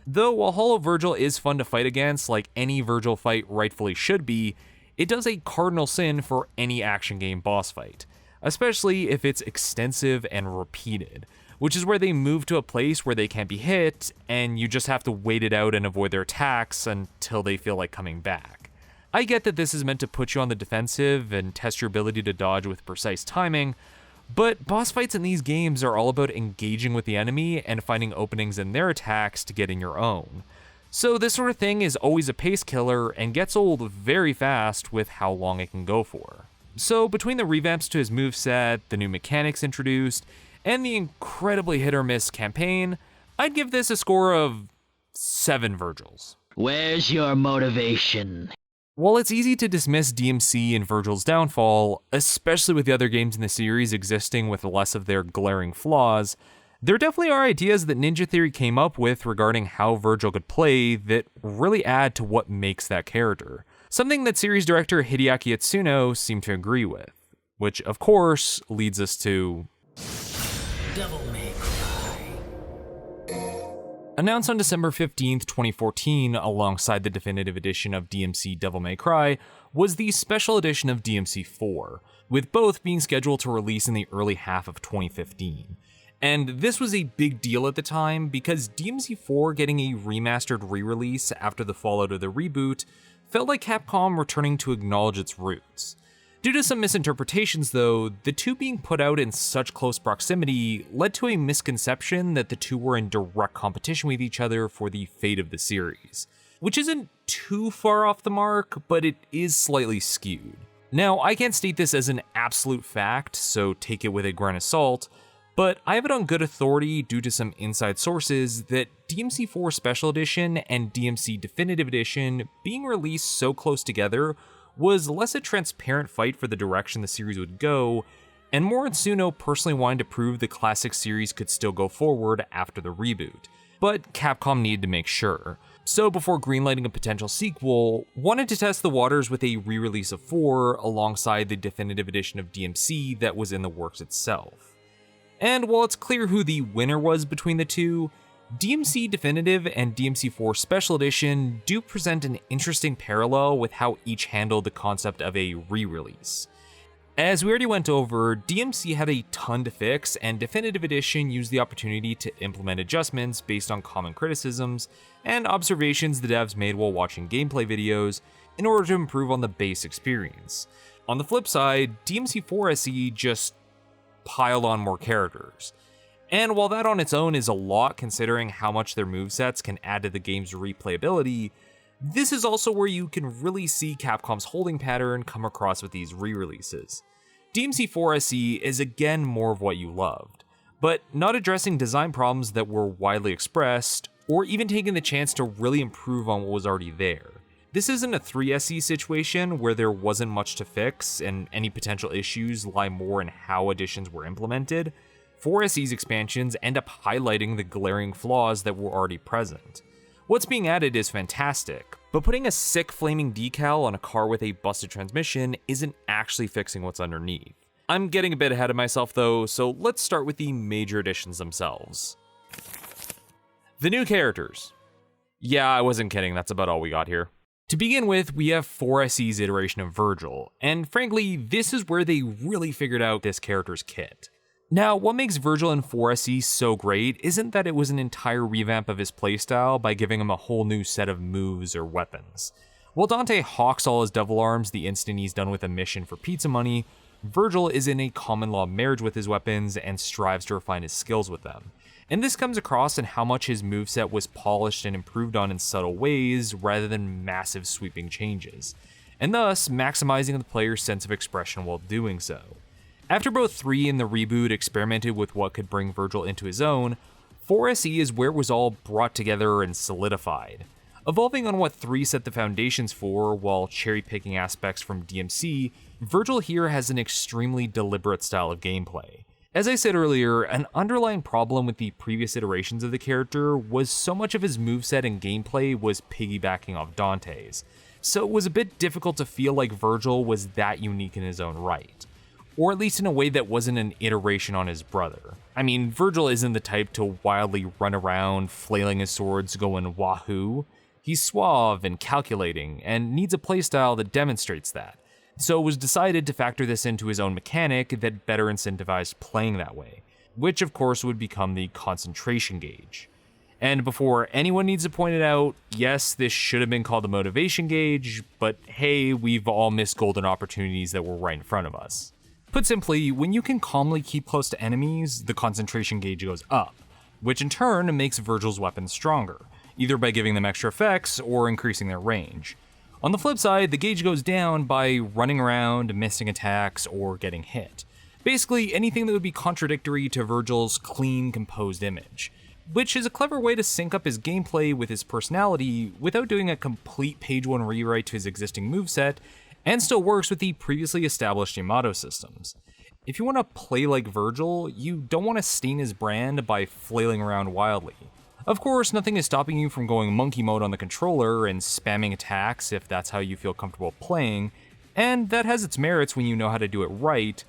Speaker 2: Though while Hollow Vergil is fun to fight against, like any Vergil fight rightfully should be, it does a cardinal sin for any action game boss fight, especially if it's extensive and repeated, which is where they move to a place where they can't be hit, and you just have to wait it out and avoid their attacks until they feel like coming back. I get that this is meant to put you on the defensive and test your ability to dodge with precise timing, but boss fights in these games are all about engaging with the enemy and finding openings in their attacks to get in your own. So this sort of thing is always a pace killer and gets old very fast with how long it can go for. So between the revamps to his moveset, the new mechanics introduced, and the incredibly hit or miss campaign, I'd give this a score of 7 Vergils.
Speaker 6: Where's your motivation?
Speaker 2: While it's easy to dismiss DMC and Vergil's downfall, especially with the other games in the series existing with less of their glaring flaws, there definitely are ideas that Ninja Theory came up with regarding how Vergil could play that really add to what makes that character. Something that series director Hideaki Itsuno seemed to agree with, which of course leads us to
Speaker 1: Devil May Cry.
Speaker 2: Announced on December 15th, 2014, alongside the definitive edition of DMC Devil May Cry, was the special edition of DMC4, with both being scheduled to release in the early half of 2015. And this was a big deal at the time because DMC4 getting a remastered re-release after the fallout of the reboot felt like Capcom returning to acknowledge its roots. Due to some misinterpretations though, the two being put out in such close proximity led to a misconception that the two were in direct competition with each other for the fate of the series, which isn't too far off the mark, but it is slightly skewed. Now, I can't state this as an absolute fact, so take it with a grain of salt, but I have it on good authority due to some inside sources that DMC4 Special Edition and DMC Definitive Edition being released so close together was less a transparent fight for the direction the series would go, and more Itsuno personally wanting to prove the classic series could still go forward after the reboot. But Capcom needed to make sure. So before greenlighting a potential sequel, wanted to test the waters with a re-release of 4 alongside the definitive edition of DMC that was in the works itself. And while it's clear who the winner was between the two, DMC Definitive and DMC4 Special Edition do present an interesting parallel with how each handled the concept of a re-release. As we already went over, DMC had a ton to fix, and Definitive Edition used the opportunity to implement adjustments based on common criticisms and observations the devs made while watching gameplay videos in order to improve on the base experience. On the flip side, DMC4 SE just piled on more characters. And while that on its own is a lot considering how much their movesets can add to the game's replayability, this is also where you can really see Capcom's holding pattern come across with these re-releases. DMC4 SE is again more of what you loved, but not addressing design problems that were widely expressed, or even taking the chance to really improve on what was already there. This isn't a 3SE situation where there wasn't much to fix and any potential issues lie more in how additions were implemented. 4SE's expansions end up highlighting the glaring flaws that were already present. What's being added is fantastic, but putting a sick flaming decal on a car with a busted transmission isn't actually fixing what's underneath. I'm getting a bit ahead of myself though, so let's start with the major additions themselves. The new characters. Yeah, I wasn't kidding, that's about all we got here. To begin with, we have 4SE's iteration of Vergil, and frankly, this is where they really figured out this character's kit. Now, what makes Vergil in 4SE so great isn't that it was an entire revamp of his playstyle by giving him a whole new set of moves or weapons. While Dante hawks all his devil arms the instant he's done with a mission for pizza money, Vergil is in a common law marriage with his weapons and strives to refine his skills with them. And this comes across in how much his moveset was polished and improved on in subtle ways rather than massive sweeping changes, and thus maximizing the player's sense of expression while doing so. After both 3 and the reboot experimented with what could bring Vergil into his own, 4SE is where it was all brought together and solidified. Evolving on what 3 set the foundations for while cherry-picking aspects from DMC, Vergil here has an extremely deliberate style of gameplay. As I said earlier, an underlying problem with the previous iterations of the character was so much of his moveset and gameplay was piggybacking off Dante's, so it was a bit difficult to feel like Vergil was that unique in his own right. Or at least in a way that wasn't an iteration on his brother. I mean, Vergil isn't the type to wildly run around flailing his swords going wahoo. He's suave and calculating, and needs a playstyle that demonstrates that. So it was decided to factor this into his own mechanic that better incentivized playing that way, which of course would become the concentration gauge. And before anyone needs to point it out, yes, this should have been called the motivation gauge, but hey, we've all missed golden opportunities that were right in front of us. Put simply, when you can calmly keep close to enemies, the concentration gauge goes up, which in turn makes Vergil's weapons stronger, either by giving them extra effects or increasing their range. On the flip side, the gauge goes down by running around, missing attacks, or getting hit. Basically, anything that would be contradictory to Vergil's clean, composed image, which is a clever way to sync up his gameplay with his personality without doing a complete page 1 rewrite to his existing moveset, and still works with the previously established Yamato systems. If you want to play like Vergil, you don't want to stain his brand by flailing around wildly. Of course, nothing is stopping you from going monkey mode on the controller and spamming attacks if that's how you feel comfortable playing, and that has its merits when you know how to do it right,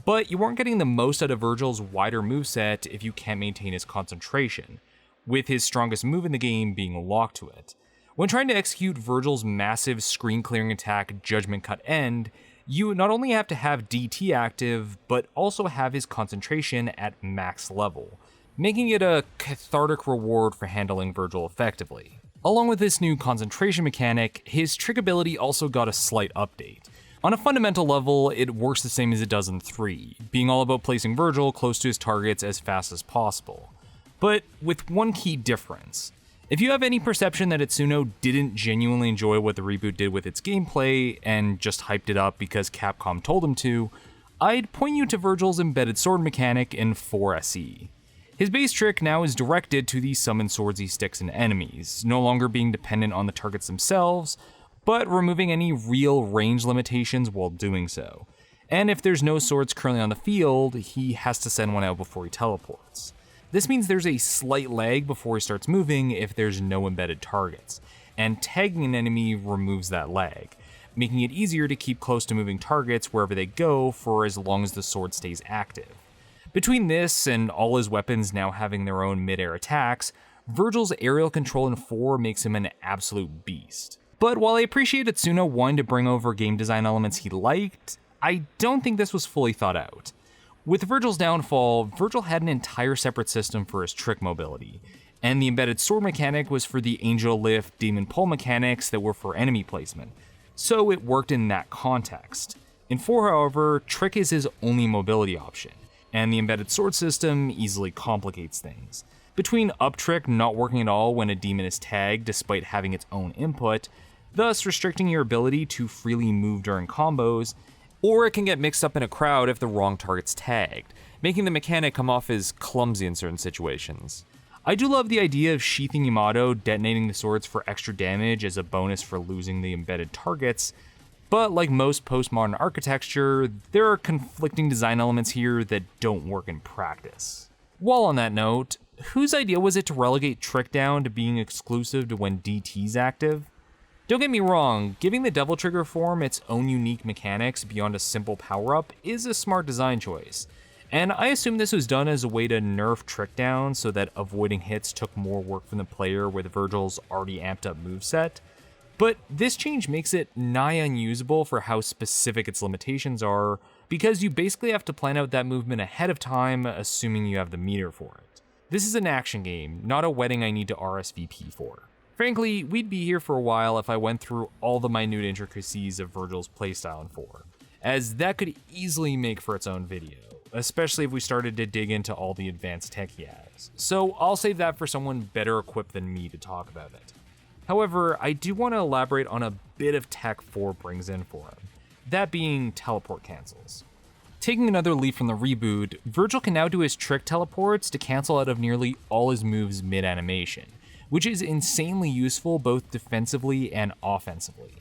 Speaker 2: but you aren't getting the most out of Vergil's wider moveset if you can't maintain his concentration, with his strongest move in the game being locked to it. When trying to execute Vergil's massive screen-clearing attack Judgment Cut End, you not only have to have DT active, but also have his concentration at max level, making it a cathartic reward for handling Vergil effectively. Along with this new concentration mechanic, his trick ability also got a slight update. On a fundamental level, it works the same as it does in 3, being all about placing Vergil close to his targets as fast as possible. But with one key difference. If you have any perception that Itsuno didn't genuinely enjoy what the reboot did with its gameplay and just hyped it up because Capcom told him to, I'd point you to Vergil's embedded sword mechanic in 4 SE. His base trick now is directed to the summon swords he sticks in enemies, no longer being dependent on the targets themselves, but removing any real range limitations while doing so. And if there's no swords currently on the field, he has to send one out before he teleports. This means there's a slight lag before he starts moving if there's no embedded targets, and tagging an enemy removes that lag, making it easier to keep close to moving targets wherever they go for as long as the sword stays active. Between this and all his weapons now having their own mid-air attacks, Vergil's aerial control in 4 makes him an absolute beast. But while I appreciate Itsuno wanting to bring over game design elements he liked, I don't think this was fully thought out. With Vergil's downfall, Vergil had an entire separate system for his trick mobility, and the embedded sword mechanic was for the angel lift, demon pull mechanics that were for enemy placement, so it worked in that context. In 4, however, trick is his only mobility option, and the embedded sword system easily complicates things. Between up trick not working at all when a demon is tagged despite having its own input, thus restricting your ability to freely move during combos, or it can get mixed up in a crowd if the wrong target's tagged, making the mechanic come off as clumsy in certain situations. I do love the idea of sheathing Yamato detonating the swords for extra damage as a bonus for losing the embedded targets, but like most postmodern architecture, there are conflicting design elements here that don't work in practice. While on that note, whose idea was it to relegate Trick down to being exclusive to when DT's active? Don't get me wrong, giving the Devil Trigger form its own unique mechanics beyond a simple power-up is a smart design choice, and I assume this was done as a way to nerf Trick down so that avoiding hits took more work from the player with Vergil's already amped up moveset. But this change makes it nigh unusable for how specific its limitations are, because you basically have to plan out that movement ahead of time, assuming you have the meter for it. This is an action game, not a wedding I need to RSVP for. Frankly, we'd be here for a while if I went through all the minute intricacies of Vergil's playstyle in 4, as that could easily make for its own video, especially if we started to dig into all the advanced tech he has. So I'll save that for someone better equipped than me to talk about it. However, I do want to elaborate on a bit of tech 4 brings in for him, that being teleport cancels. Taking another leaf from the reboot, Vergil can now do his trick teleports to cancel out of nearly all his moves mid-animation, which is insanely useful both defensively and offensively.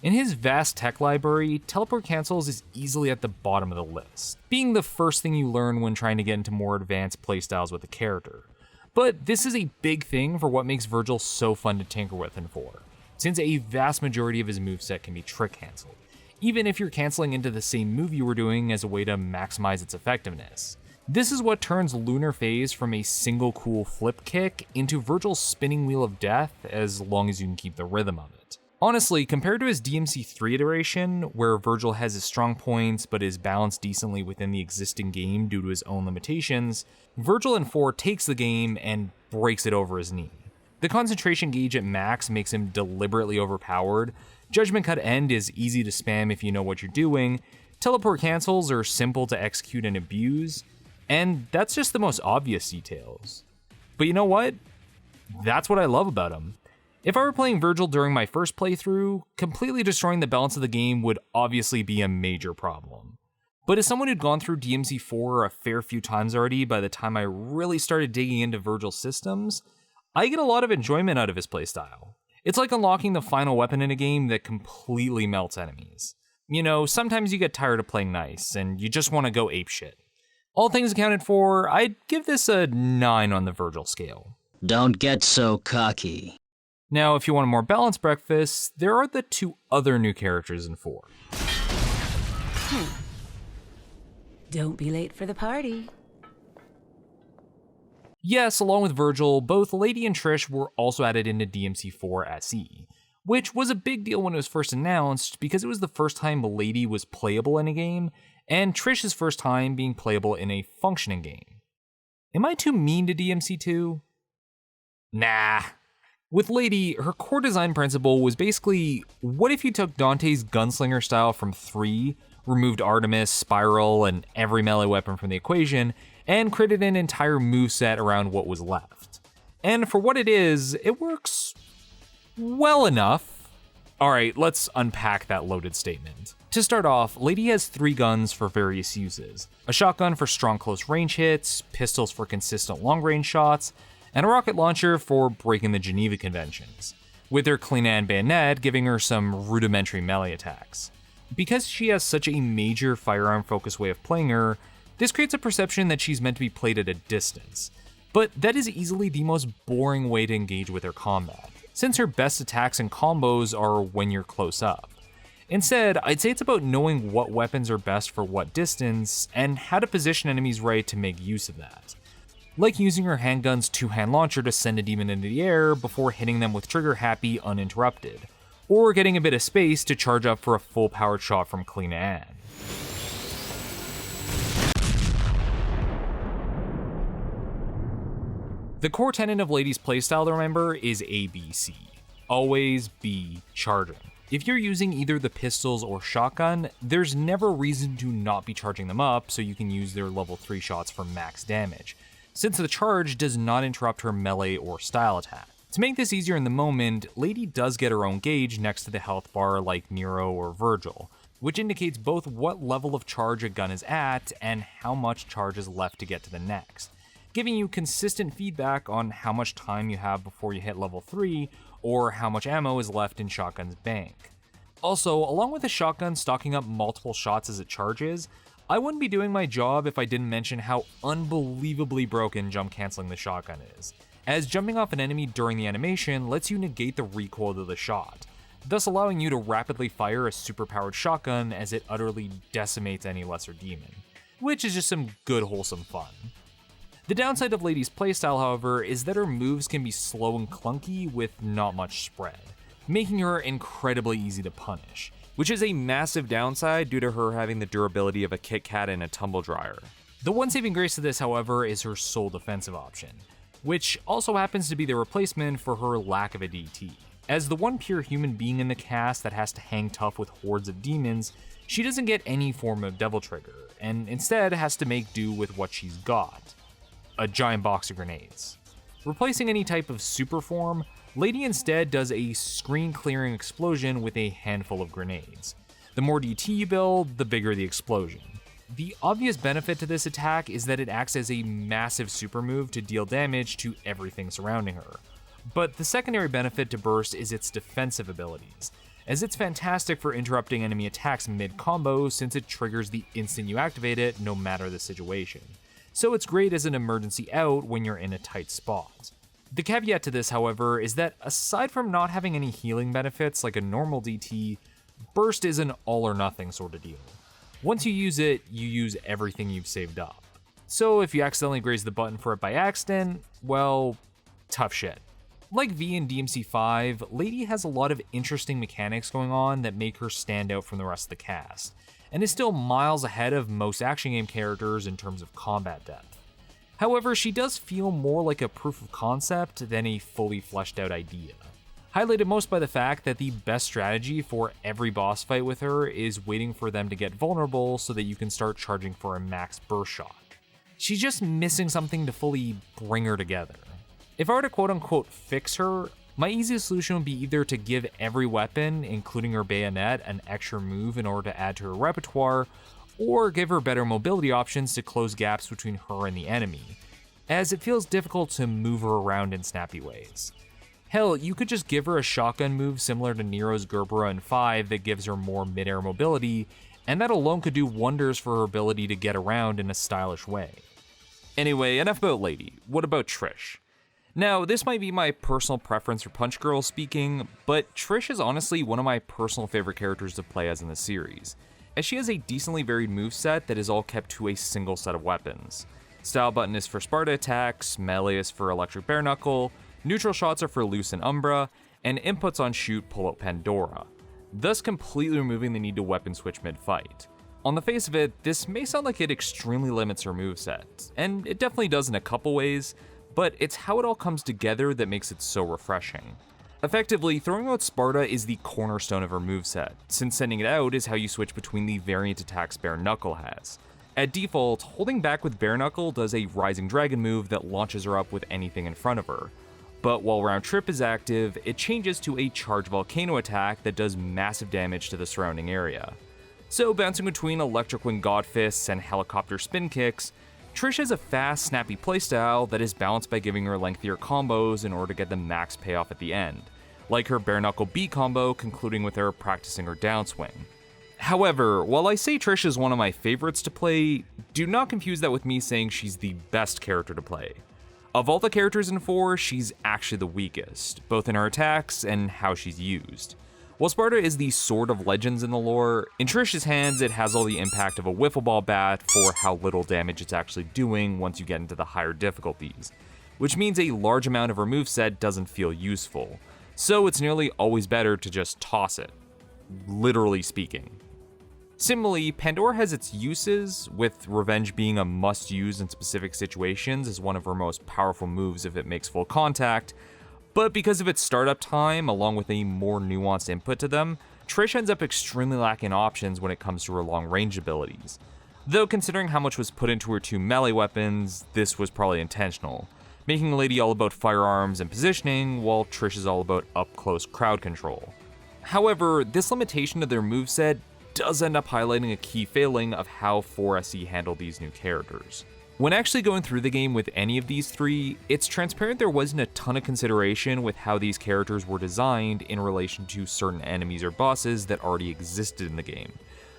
Speaker 2: In his vast tech library, teleport cancels is easily at the bottom of the list, being the first thing you learn when trying to get into more advanced playstyles with the character. But this is a big thing for what makes Vergil so fun to tinker with in 4, since a vast majority of his moveset can be trick cancelled, even if you're canceling into the same move you were doing as a way to maximize its effectiveness. This is what turns Lunar Phase from a single cool flip kick into Vergil's spinning wheel of death, as long as you can keep the rhythm of it. Honestly, compared to his DMC3 iteration, where Vergil has his strong points but is balanced decently within the existing game due to his own limitations, Vergil in 4 takes the game and breaks it over his knee. The concentration gauge at max makes him deliberately overpowered, Judgment Cut End is easy to spam if you know what you're doing, teleport cancels are simple to execute and abuse, and that's just the most obvious details. But you know what? That's what I love about him. If I were playing Vergil during my first playthrough, completely destroying the balance of the game would obviously be a major problem. But as someone who'd gone through DMC4 a fair few times already by the time I really started digging into Vergil's systems, I get a lot of enjoyment out of his playstyle. It's like unlocking the final weapon in a game that completely melts enemies. You know, sometimes you get tired of playing nice, and you just want to go apeshit. All things accounted for, I'd give this a 9 on the Vergil scale.
Speaker 6: Don't get so cocky.
Speaker 2: Now, if you want a more balanced breakfast, there are the 2 other new characters in 4.
Speaker 7: Don't be late for the party.
Speaker 2: Yes, along with Vergil, both Lady and Trish were also added into DMC4 SE, which was a big deal when it was first announced because it was the first time Lady was playable in a game, and Trish's first time being playable in a functioning game. Am I too mean to DMC2? Nah. With Lady, her core design principle was basically, what if you took Dante's gunslinger style from 3, removed Artemis, Spiral, and every melee weapon from the equation, and created an entire moveset around what was left? And for what it is, it works well enough. Alright, let's unpack that loaded statement. To start off, Lady has 3 guns for various uses. A shotgun for strong close range hits, pistols for consistent long range shots, and a rocket launcher for breaking the Geneva Conventions, with her Clean bayonet giving her some rudimentary melee attacks. Because she has such a major firearm-focused way of playing her, this creates a perception that she's meant to be played at a distance, but that is easily the most boring way to engage with her combat, since her best attacks and combos are when you're close up. Instead, I'd say it's about knowing what weapons are best for what distance, and how to position enemies right to make use of that. Like using her handgun's 2-hand launcher to send a demon into the air before hitting them with trigger happy uninterrupted, or getting a bit of space to charge up for a full-powered shot from Clean Anne. The core tenet of Lady's playstyle to remember is ABC. Always be charging. If you're using either the pistols or shotgun, there's never reason to not be charging them up so you can use their level 3 shots for max damage, since the charge does not interrupt her melee or style attack. To make this easier in the moment, Lady does get her own gauge next to the health bar like Nero or Vergil, which indicates both what level of charge a gun is at and how much charge is left to get to the next, giving you consistent feedback on how much time you have before you hit level 3 or how much ammo is left in shotgun's bank. Also, along with the shotgun stocking up multiple shots as it charges, I wouldn't be doing my job if I didn't mention how unbelievably broken jump canceling the shotgun is, as jumping off an enemy during the animation lets you negate the recoil of the shot, thus allowing you to rapidly fire a superpowered shotgun as it utterly decimates any lesser demon, which is just some good wholesome fun. The downside of Lady's playstyle, however, is that her moves can be slow and clunky with not much spread, making her incredibly easy to punish, which is a massive downside due to her having the durability of a Kit Kat and a tumble dryer. The one saving grace of this, however, is her sole defensive option, which also happens to be the replacement for her lack of a DT. As the one pure human being in the cast that has to hang tough with hordes of demons, she doesn't get any form of Devil Trigger, and instead has to make do with what she's got: a giant box of grenades. Replacing any type of super form, Lady instead does a screen-clearing explosion with a handful of grenades. The more DT you build, the bigger the explosion. The obvious benefit to this attack is that it acts as a massive super move to deal damage to everything surrounding her. But the secondary benefit to Burst is its defensive abilities, as it's fantastic for interrupting enemy attacks mid-combo since it triggers the instant you activate it no matter the situation. So it's great as an emergency out when you're in a tight spot. The caveat to this, however, is that aside from not having any healing benefits like a normal DT, Burst is an all or nothing sort of deal. Once you use it, you use everything you've saved up. So if you accidentally graze the button for it by accident, well, tough shit. Like V in DMC5, Lady has a lot of interesting mechanics going on that make her stand out from the rest of the cast, and is still miles ahead of most action game characters in terms of combat depth. However, she does feel more like a proof of concept than a fully fleshed out idea, highlighted most by the fact that the best strategy for every boss fight with her is waiting for them to get vulnerable so that you can start charging for a max burst shot. She's just missing something to fully bring her together. If I were to quote-unquote fix her, my easiest solution would be either to give every weapon, including her bayonet, an extra move in order to add to her repertoire, or give her better mobility options to close gaps between her and the enemy, as it feels difficult to move her around in snappy ways. Hell, you could just give her a shotgun move similar to Nero's Gerbera in 5 that gives her more mid-air mobility, and that alone could do wonders for her ability to get around in a stylish way. Anyway, enough about Lady. What about Trish? Now, this might be my personal preference for Punch Girl speaking, but Trish is honestly one of my personal favorite characters to play as in the series, as she has a decently varied moveset that is all kept to a single set of weapons. Style button is for Sparta attacks, melee is for Electric Bare Knuckle, neutral shots are for Luce and Umbra, and inputs on shoot pull out Pandora, thus completely removing the need to weapon switch mid-fight. On the face of it, this may sound like it extremely limits her moveset, and it definitely does in a couple ways, but it's how it all comes together that makes it so refreshing. Effectively, throwing out Sparta is the cornerstone of her moveset, since sending it out is how you switch between the variant attacks Bare Knuckle has. At default, holding back with Bare Knuckle does a Rising Dragon move that launches her up with anything in front of her, but while Round Trip is active, it changes to a Charge Volcano attack that does massive damage to the surrounding area. So bouncing between Electric Wing God Fists and Helicopter Spin Kicks, Trish has a fast, snappy playstyle that is balanced by giving her lengthier combos in order to get the max payoff at the end, like her Bare Knuckle B combo concluding with her practicing her downswing. However, while I say Trish is one of my favorites to play, do not confuse that with me saying she's the best character to play. Of all the characters in 4, she's actually the weakest, both in her attacks and how she's used. While Sparta is the sword of legends in the lore, in Trish's hands it has all the impact of a wiffle ball bat for how little damage it's actually doing once you get into the higher difficulties, which means a large amount of her moveset doesn't feel useful, so it's nearly always better to just toss it, literally speaking. Similarly, Pandora has its uses, with Revenge being a must-use in specific situations as one of her most powerful moves if it makes full contact, but because of its startup time, along with a more nuanced input to them, Trish ends up extremely lacking options when it comes to her long-range abilities. Though considering how much was put into her 2 melee weapons, this was probably intentional, making Lady all about firearms and positioning, while Trish is all about up-close crowd control. However, this limitation of their moveset does end up highlighting a key failing of how 4SE handled these new characters. When actually going through the game with any of these 3, it's transparent there wasn't a ton of consideration with how these characters were designed in relation to certain enemies or bosses that already existed in the game.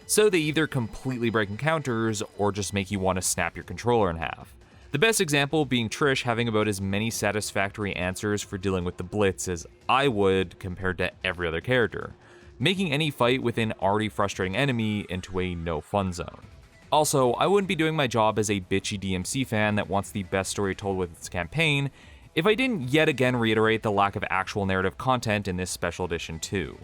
Speaker 2: So they either completely break encounters or just make you want to snap your controller in half. The best example being Trish having about as many satisfactory answers for dealing with the Blitz as I would compared to every other character, making any fight with an already frustrating enemy into a no fun zone. Also, I wouldn't be doing my job as a bitchy DMC fan that wants the best story told with its campaign if I didn't yet again reiterate the lack of actual narrative content in this special edition too.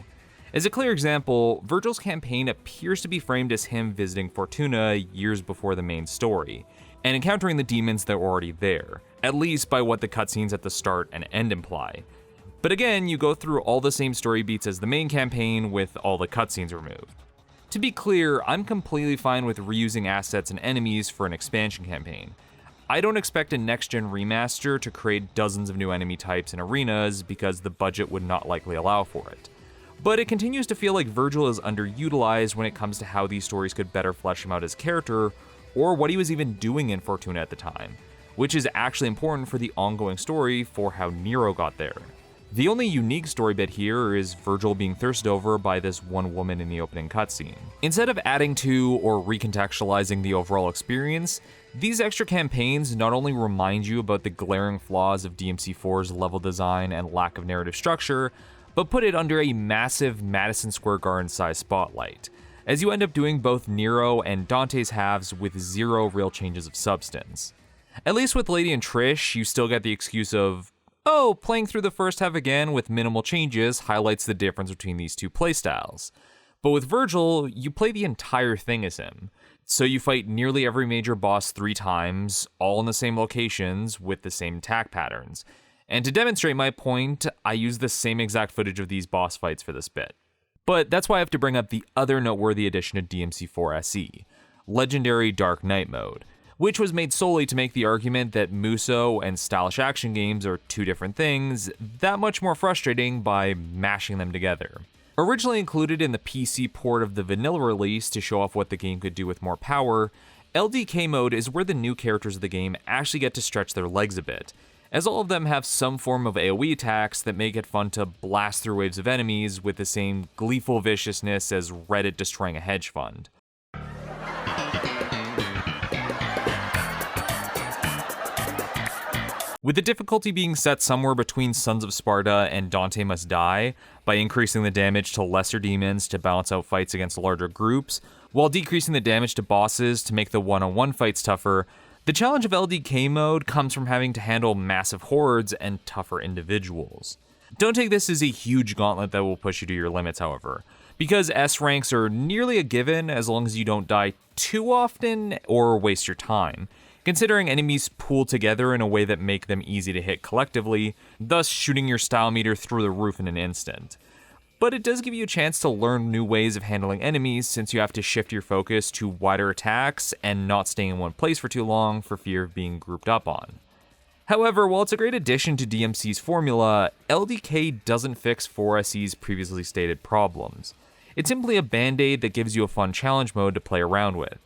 Speaker 2: As a clear example, Vergil's campaign appears to be framed as him visiting Fortuna years before the main story, and encountering the demons that were already there, at least by what the cutscenes at the start and end imply. But again, you go through all the same story beats as the main campaign with all the cutscenes removed. To be clear, I'm completely fine with reusing assets and enemies for an expansion campaign. I don't expect a next-gen remaster to create dozens of new enemy types and arenas because the budget would not likely allow for it. But it continues to feel like Vergil is underutilized when it comes to how these stories could better flesh him out as character, or what he was even doing in Fortuna at the time, which is actually important for the ongoing story for how Nero got there. The only unique story bit here is Vergil being thirsted over by this one woman in the opening cutscene. Instead of adding to or recontextualizing the overall experience, these extra campaigns not only remind you about the glaring flaws of DMC4's level design and lack of narrative structure, but put it under a massive Madison Square Garden-sized spotlight, as you end up doing both Nero and Dante's halves with zero real changes of substance. At least with Lady and Trish, you still get the excuse of, oh, playing through the first half again with minimal changes highlights the difference between these two playstyles. But with Vergil, you play the entire thing as him. So you fight nearly every major boss 3 times, all in the same locations with the same attack patterns. And to demonstrate my point, I use the same exact footage of these boss fights for this bit. But that's why I have to bring up the other noteworthy addition of DMC4 SE, Legendary Dark Knight mode, which was made solely to make the argument that Muso and stylish action games are 2 different things, that much more frustrating by mashing them together. Originally included in the PC port of the vanilla release to show off what the game could do with more power, LDK mode is where the new characters of the game actually get to stretch their legs a bit, as all of them have some form of AoE attacks that make it fun to blast through waves of enemies with the same gleeful viciousness as Reddit destroying a hedge fund. With the difficulty being set somewhere between Sons of Sparta and Dante Must Die, by increasing the damage to lesser demons to balance out fights against larger groups, while decreasing the damage to bosses to make the one-on-one fights tougher, the challenge of LDK mode comes from having to handle massive hordes and tougher individuals. Don't take this as a huge gauntlet that will push you to your limits, however, because S ranks are nearly a given as long as you don't die too often or waste your time, considering enemies pool together in a way that make them easy to hit collectively, thus shooting your style meter through the roof in an instant. But it does give you a chance to learn new ways of handling enemies since you have to shift your focus to wider attacks and not staying in one place for too long for fear of being grouped up on. However, while it's a great addition to DMC's formula, LDK doesn't fix 4SE's previously stated problems. It's simply a band-aid that gives you a fun challenge mode to play around with.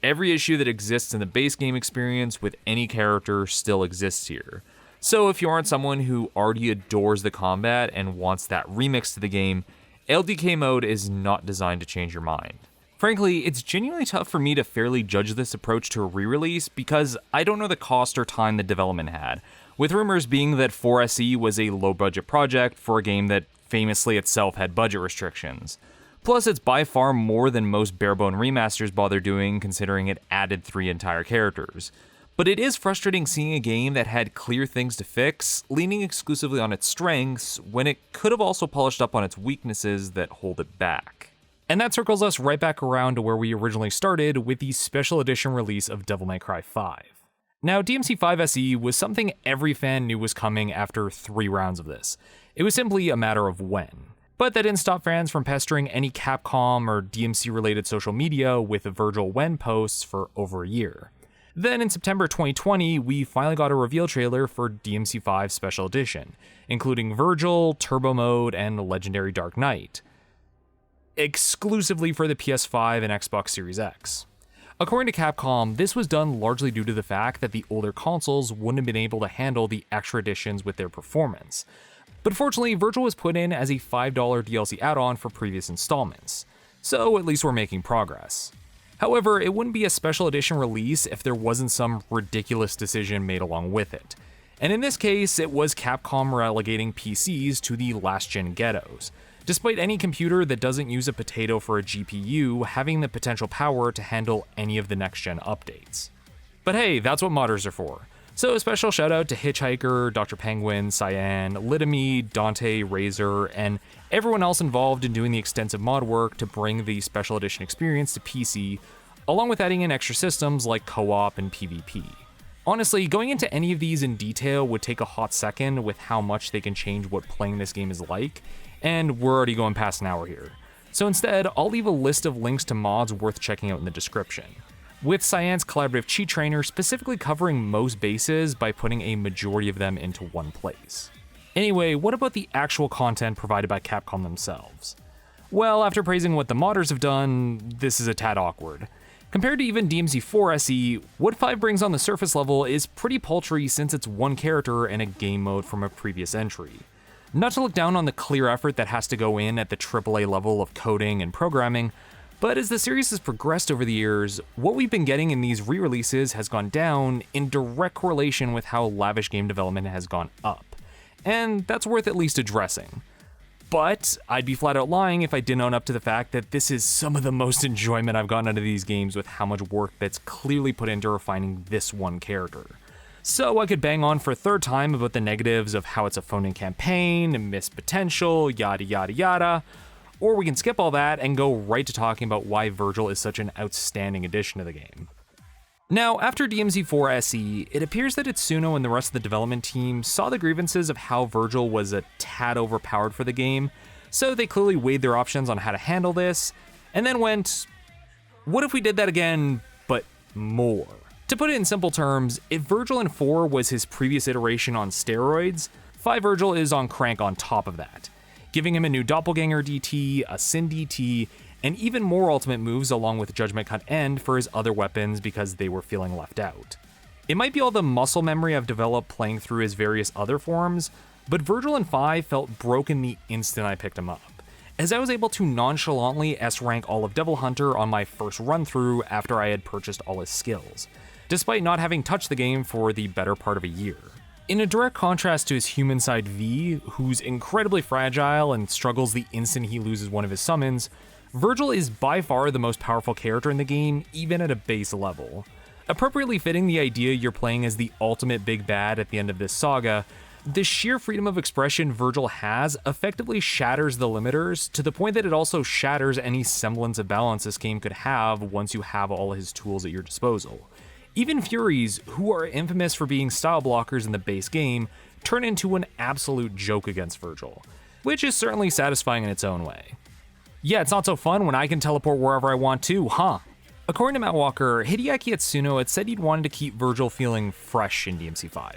Speaker 2: Every issue that exists in the base game experience with any character still exists here. So if you aren't someone who already adores the combat and wants that remix to the game, LDK mode is not designed to change your mind. Frankly, it's genuinely tough for me to fairly judge this approach to a re-release because I don't know the cost or time the development had, with rumors being that 4SE was a low-budget project for a game that famously itself had budget restrictions. Plus, it's by far more than most barebone remasters bother doing considering it added 3 entire characters. But it is frustrating seeing a game that had clear things to fix, leaning exclusively on its strengths, when it could have also polished up on its weaknesses that hold it back. And that circles us right back around to where we originally started with the special edition release of Devil May Cry 5. Now, DMC5 SE was something every fan knew was coming after 3 rounds of this. It was simply a matter of when. But that didn't stop fans from pestering any Capcom or DMC-related social media with Vergil when posts for over a year. Then in September 2020, we finally got a reveal trailer for DMC5 Special Edition, including Vergil, Turbo Mode, and Legendary Dark Knight, exclusively for the PS5 and Xbox Series X. According to Capcom, this was done largely due to the fact that the older consoles wouldn't have been able to handle the extra additions with their performance. But fortunately, Vergil was put in as a $5 DLC add-on for previous installments, so at least we're making progress. However, it wouldn't be a special edition release if there wasn't some ridiculous decision made along with it. And in this case, it was Capcom relegating PCs to the last-gen ghettos, despite any computer that doesn't use a potato for a GPU having the potential power to handle any of the next-gen updates. But hey, that's what modders are for. So a special shout out to Hitchhiker, Dr. Penguin, Cyan, Litamy, Dante, Razor, and everyone else involved in doing the extensive mod work to bring the special edition experience to PC, along with adding in extra systems like co-op and PvP. Honestly, going into any of these in detail would take a hot second with how much they can change what playing this game is like, and we're already going past an hour here. So instead, I'll leave a list of links to mods worth checking out in the description, with Cyan's collaborative cheat trainer specifically covering most bases by putting a majority of them into one place. Anyway, what about the actual content provided by Capcom themselves? Well, after praising what the modders have done, this is a tad awkward. Compared to even DMC4 SE, what 5 brings on the surface level is pretty paltry since it's one character and a game mode from a previous entry. Not to look down on the clear effort that has to go in at the AAA level of coding and programming, but as the series has progressed over the years, what we've been getting in these re-releases has gone down in direct correlation with how lavish game development has gone up. And that's worth at least addressing. But I'd be flat out lying if I didn't own up to the fact that this is some of the most enjoyment I've gotten out of these games with how much work that's clearly put into refining this one character. So I could bang on for a third time about the negatives of how it's a phone-in campaign, missed potential, yada yada yada, or we can skip all that and go right to talking about why Vergil is such an outstanding addition to the game. Now, after DMC4 SE, it appears that Itsuno and the rest of the development team saw the grievances of how Vergil was a tad overpowered for the game, so they clearly weighed their options on how to handle this, and then went, what if we did that again, but more? To put it in simple terms, if Vergil in 4 was his previous iteration on steroids, 5 Vergil is on crank on top of that, giving him a new Doppelganger DT, a Sin DT, and even more ultimate moves along with Judgment Cut End for his other weapons because they were feeling left out. It might be all the muscle memory I've developed playing through his various other forms, but Vergil in 5 felt broken the instant I picked him up, as I was able to nonchalantly S-rank all of Devil Hunter on my first run-through after I had purchased all his skills, despite not having touched the game for the better part of a year. In a direct contrast to his human side V, who's incredibly fragile and struggles the instant he loses one of his summons, Vergil is by far the most powerful character in the game, even at a base level. Appropriately fitting the idea you're playing as the ultimate big bad at the end of this saga, the sheer freedom of expression Vergil has effectively shatters the limiters to the point that it also shatters any semblance of balance this game could have once you have all his tools at your disposal. Even Furies, who are infamous for being style blockers in the base game, turn into an absolute joke against Vergil, which is certainly satisfying in its own way. Yeah, it's not so fun when I can teleport wherever I want to, huh? According to Matt Walker, Hideaki Atsuno had said he'd wanted to keep Vergil feeling fresh in DMC5.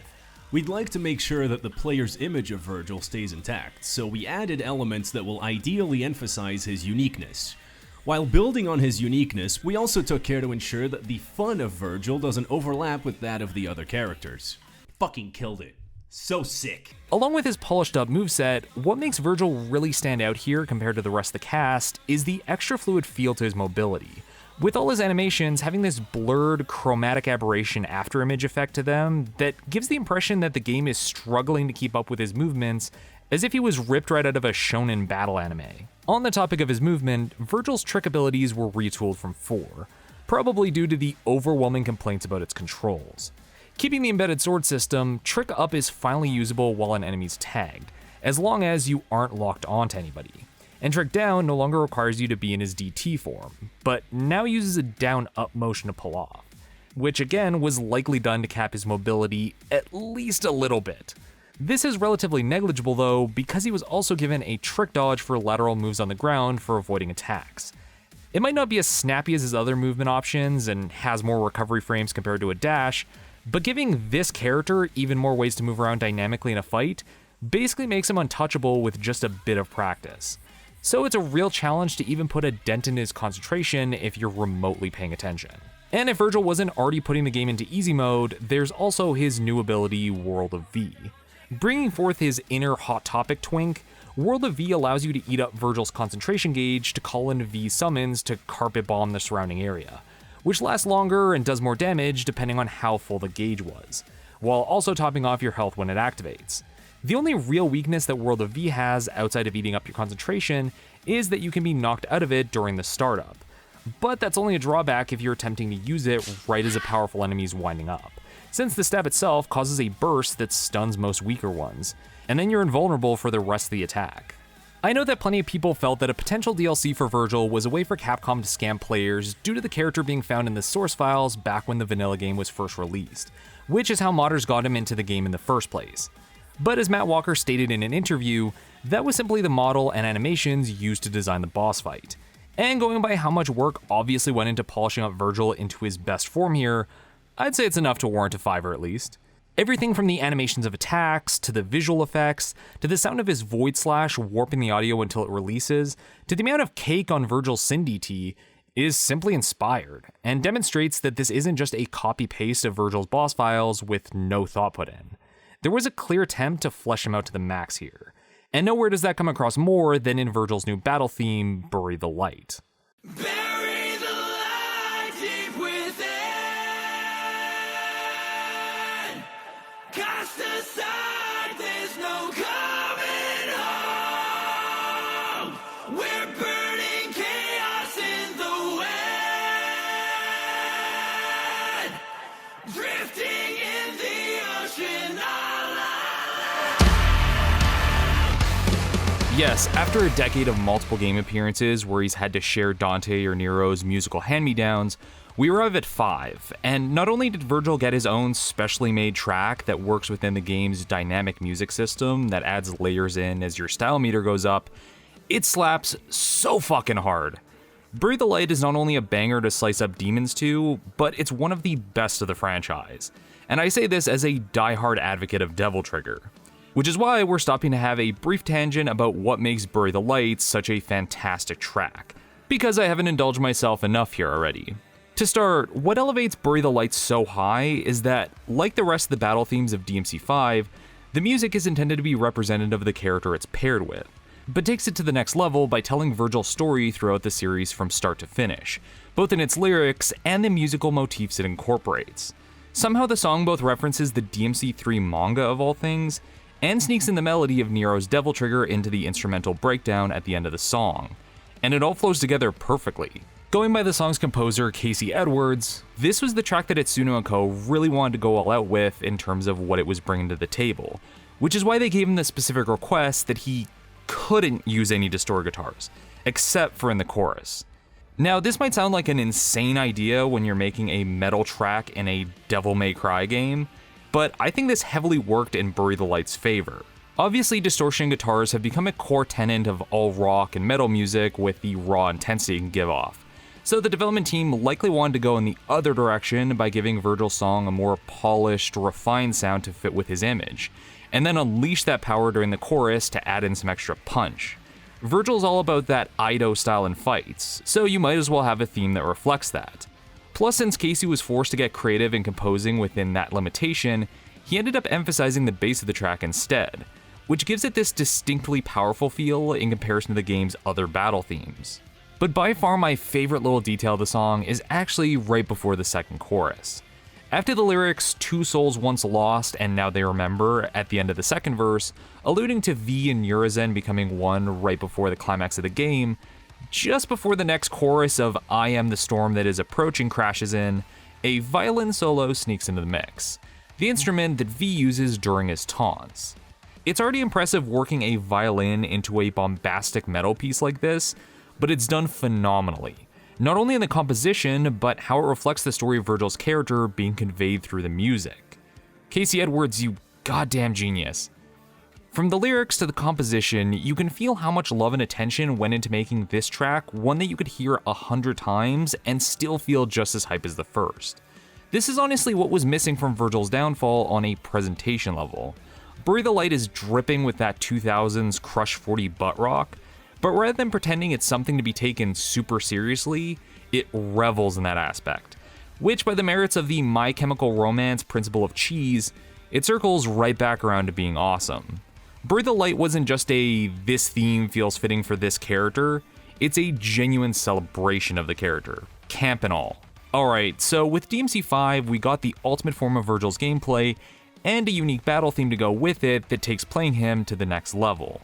Speaker 8: We'd like to make sure that the player's image of Vergil stays intact, so we added elements that will ideally emphasize his uniqueness. While building on his uniqueness, we also took care to ensure that the fun of Vergil doesn't overlap with that of the other characters. Fucking killed it. So sick.
Speaker 2: Along with his polished up moveset, what makes Vergil really stand out here compared to the rest of the cast is the extra fluid feel to his mobility. With all his animations having this blurred chromatic aberration after image effect to them that gives the impression that the game is struggling to keep up with his movements, as if he was ripped right out of a shonen battle anime. On the topic of his movement, Vergil's trick abilities were retooled from 4, probably due to the overwhelming complaints about its controls. Keeping the embedded sword system, Trick Up is finally usable while an enemy's tagged, as long as you aren't locked onto anybody. And Trick Down no longer requires you to be in his DT form, but now uses a down-up motion to pull off, which again was likely done to cap his mobility at least a little bit. This is relatively negligible though, because he was also given a trick dodge for lateral moves on the ground for avoiding attacks. It might not be as snappy as his other movement options and has more recovery frames compared to a dash, but giving this character even more ways to move around dynamically in a fight basically makes him untouchable with just a bit of practice. So it's a real challenge to even put a dent in his concentration if you're remotely paying attention. And if Vergil wasn't already putting the game into easy mode, there's also his new ability, World of V. Bringing forth his inner Hot Topic twink, World of V allows you to eat up Vergil's concentration gauge to call in V summons to carpet bomb the surrounding area, which lasts longer and does more damage depending on how full the gauge was, while also topping off your health when it activates. The only real weakness that World of V has outside of eating up your concentration is that you can be knocked out of it during the startup. But that's only a drawback if you're attempting to use it right as a powerful enemy is winding up, since the stab itself causes a burst that stuns most weaker ones, and then you're invulnerable for the rest of the attack. I know that plenty of people felt that a potential DLC for Vergil was a way for Capcom to scam players due to the character being found in the source files back when the vanilla game was first released, which is how modders got him into the game in the first place. But as Matt Walker stated in an interview, that was simply the model and animations used to design the boss fight. And going by how much work obviously went into polishing up Vergil into his best form here, I'd say it's enough to warrant a 5 at least. Everything from the animations of attacks, to the visual effects, to the sound of his void slash warping the audio until it releases, to the amount of cake on Vergil's Sin DT, is simply inspired, and demonstrates that this isn't just a copy-paste of Vergil's boss files with no thought put in. There was a clear attempt to flesh him out to the max here, and nowhere does that come across more than in Vergil's new battle theme, Bury the Light.
Speaker 5: Bury the light deep within. Cast aside, there's no coming home. We're burning chaos in the wind. Drifting in the ocean.
Speaker 2: Yes, after a decade of multiple game appearances where he's had to share Dante or Nero's musical hand-me-downs, we arrive at 5, and not only did Vergil get his own specially made track that works within the game's dynamic music system that adds layers in as your style meter goes up, it slaps so fucking hard. Bury the Light is not only a banger to slice up demons to, but it's one of the best of the franchise. And I say this as a diehard advocate of Devil Trigger. Which is why we're stopping to have a brief tangent about what makes Bury the Light such a fantastic track, because I haven't indulged myself enough here already. To start, what elevates Bury the Light so high is that, like the rest of the battle themes of DMC5, the music is intended to be representative of the character it's paired with, but takes it to the next level by telling Vergil's story throughout the series from start to finish, both in its lyrics and the musical motifs it incorporates. Somehow the song both references the DMC3 manga of all things, and sneaks in the melody of Nero's Devil Trigger into the instrumental breakdown at the end of the song. And it all flows together perfectly. Going by the song's composer, Casey Edwards, this was the track that Itsuno & Co. really wanted to go all out with in terms of what it was bringing to the table, which is why they gave him the specific request that he couldn't use any distorted guitars, except for in the chorus. Now, this might sound like an insane idea when you're making a metal track in a Devil May Cry game, but I think this heavily worked in Bury the Light's favor. Obviously, distortion guitars have become a core tenet of all rock and metal music with the raw intensity it can give off. So the development team likely wanted to go in the other direction by giving Vergil's song a more polished, refined sound to fit with his image, and then unleash that power during the chorus to add in some extra punch. Vergil's all about that Ido style in fights, so you might as well have a theme that reflects that. Plus, since Casey was forced to get creative in composing within that limitation, he ended up emphasizing the bass of the track instead, which gives it this distinctly powerful feel in comparison to the game's other battle themes. But by far my favorite little detail of the song is actually right before the second chorus. After the lyrics, 2 souls once lost and now they remember at the end of the second verse, alluding to V and Urizen becoming one right before the climax of the game, just before the next chorus of I am the storm that is approaching crashes in, a violin solo sneaks into the mix, the instrument that V uses during his taunts. It's already impressive working a violin into a bombastic metal piece like this, but it's done phenomenally. Not only in the composition, but how it reflects the story of Vergil's character being conveyed through the music. Casey Edwards, you goddamn genius. From the lyrics to the composition, you can feel how much love and attention went into making this track one that you could hear 100 times and still feel just as hype as the first. This is honestly what was missing from Vergil's downfall on a presentation level. Bury the Light is dripping with that 2000s Crush 40 butt rock, but rather than pretending it's something to be taken super seriously, it revels in that aspect, which by the merits of the My Chemical Romance principle of cheese, it circles right back around to being awesome. Bury the Light wasn't just a this theme feels fitting for this character, it's a genuine celebration of the character, camp and all. Alright, so with DMC5 we got the ultimate form of Vergil's gameplay and a unique battle theme to go with it that takes playing him to the next level.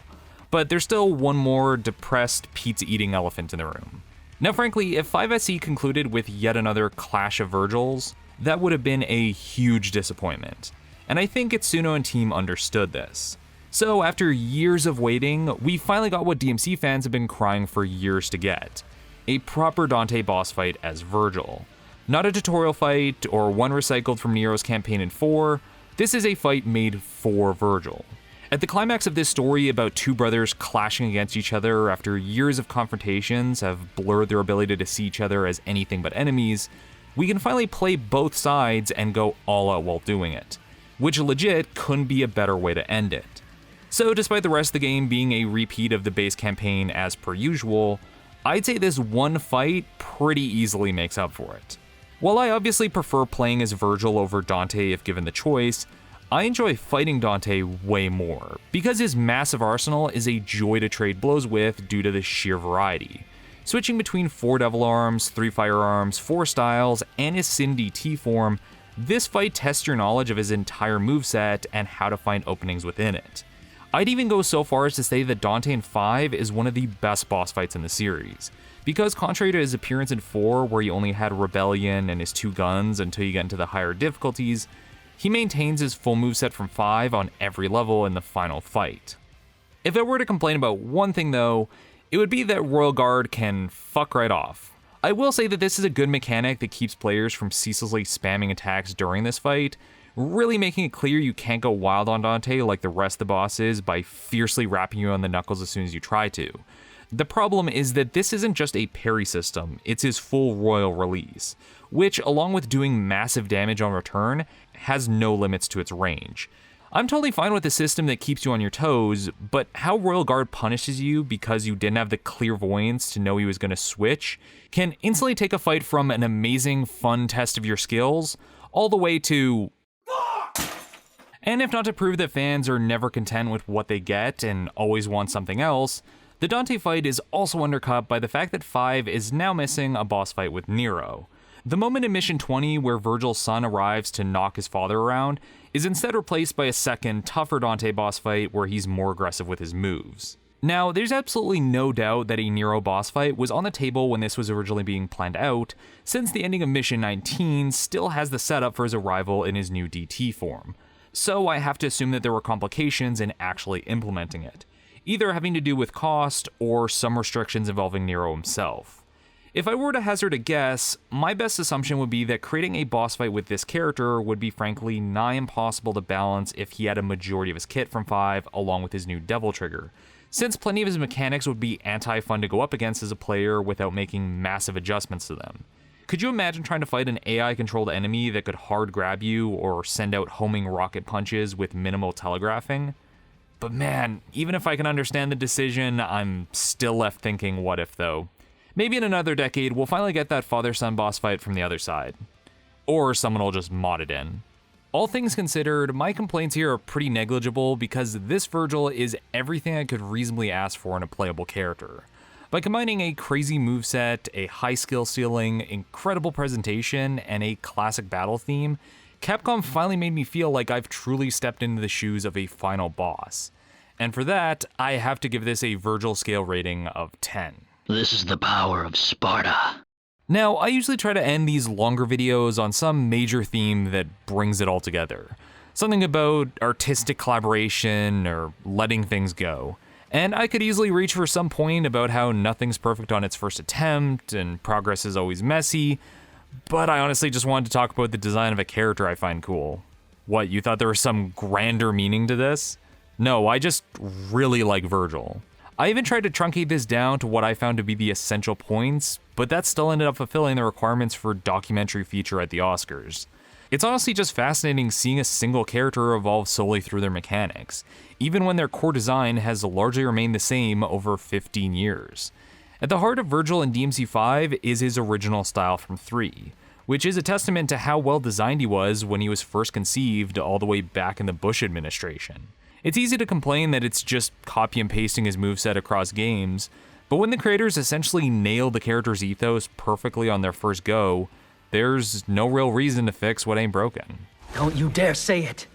Speaker 2: But there's still one more depressed pizza-eating elephant in the room. Now frankly, if 5SE concluded with yet another clash of Vergils, that would have been a huge disappointment. And I think Itsuno and team understood this. So after years of waiting, we finally got what DMC fans have been crying for years to get. A proper Dante boss fight as Vergil. Not a tutorial fight or one recycled from Nero's campaign in 4, this is a fight made for Vergil. At the climax of this story about 2 brothers clashing against each other after years of confrontations have blurred their ability to see each other as anything but enemies, we can finally play both sides and go all out while doing it, which legit couldn't be a better way to end it. So despite the rest of the game being a repeat of the base campaign as per usual, I'd say this one fight pretty easily makes up for it. While I obviously prefer playing as Vergil over Dante if given the choice, I enjoy fighting Dante way more, because his massive arsenal is a joy to trade blows with due to the sheer variety. Switching between 4 Devil Arms, 3 Firearms, 4 styles, and his Sin DT form, this fight tests your knowledge of his entire moveset and how to find openings within it. I'd even go so far as to say that Dante in 5 is one of the best boss fights in the series, because contrary to his appearance in 4 where he only had Rebellion and his 2 guns until you get into the higher difficulties, he maintains his full moveset from 5 on every level in the final fight. If I were to complain about one thing though, it would be that Royal Guard can fuck right off. I will say that this is a good mechanic that keeps players from ceaselessly spamming attacks during this fight, really making it clear you can't go wild on Dante like the rest of the bosses by fiercely wrapping you on the knuckles as soon as you try to. The problem is that this isn't just a parry system, it's his full royal release, which along with doing massive damage on return, has no limits to its range. I'm totally fine with a system that keeps you on your toes, but how Royal Guard punishes you because you didn't have the clairvoyance to know he was going to switch can instantly take a fight from an amazing, fun test of your skills, all the way to and if not to prove that fans are never content with what they get and always want something else, the Dante fight is also undercut by the fact that 5 is now missing a boss fight with Nero. The moment in Mission 20 where Vergil's son arrives to knock his father around is instead replaced by a second, tougher Dante boss fight where he's more aggressive with his moves. Now, there's absolutely no doubt that a Nero boss fight was on the table when this was originally being planned out, since the ending of Mission 19 still has the setup for his arrival in his new DT form. so I have to assume that there were complications in actually implementing it, either having to do with cost or some restrictions involving Nero himself. If I were to hazard a guess, my best assumption would be that creating a boss fight with this character would be frankly nigh impossible to balance if he had a majority of his kit from 5 along with his new Devil Trigger, since plenty of his mechanics would be anti-fun to go up against as a player without making massive adjustments to them. Could you imagine trying to fight an AI-controlled enemy that could hard grab you or send out homing rocket punches with minimal telegraphing? But man, even if I can understand the decision, I'm still left thinking what if though. Maybe in another decade, we'll finally get that father-son boss fight from the other side. Or someone will just mod it in. All things considered, my complaints here are pretty negligible because this Vergil is everything I could reasonably ask for in a playable character. By combining a crazy moveset, a high skill ceiling, incredible presentation, and a classic battle theme, Capcom finally made me feel like I've truly stepped into the shoes of a final boss. And for that, I have to give this a Vergil scale rating of 10.
Speaker 6: This is the power of Sparta.
Speaker 2: Now, I usually try to end these longer videos on some major theme that brings it all together. Something about artistic collaboration or letting things go. And I could easily reach for some point about how nothing's perfect on its first attempt and progress is always messy, but I honestly just wanted to talk about the design of a character I find cool. What, you thought there was some grander meaning to this? No, I just really like Vergil. I even tried to truncate this down to what I found to be the essential points, but that still ended up fulfilling the requirements for documentary feature at the Oscars. It's honestly just fascinating seeing a single character evolve solely through their mechanics, even when their core design has largely remained the same over 15 years. At the heart of Vergil and DMC5 is his original style from 3, which is a testament to how well designed he was when he was first conceived all the way back in the Bush administration. It's easy to complain that it's just copy and pasting his moveset across games, but when the creators essentially nail the character's ethos perfectly on their first go, there's no real reason to fix what ain't broken.
Speaker 1: Don't you dare say it.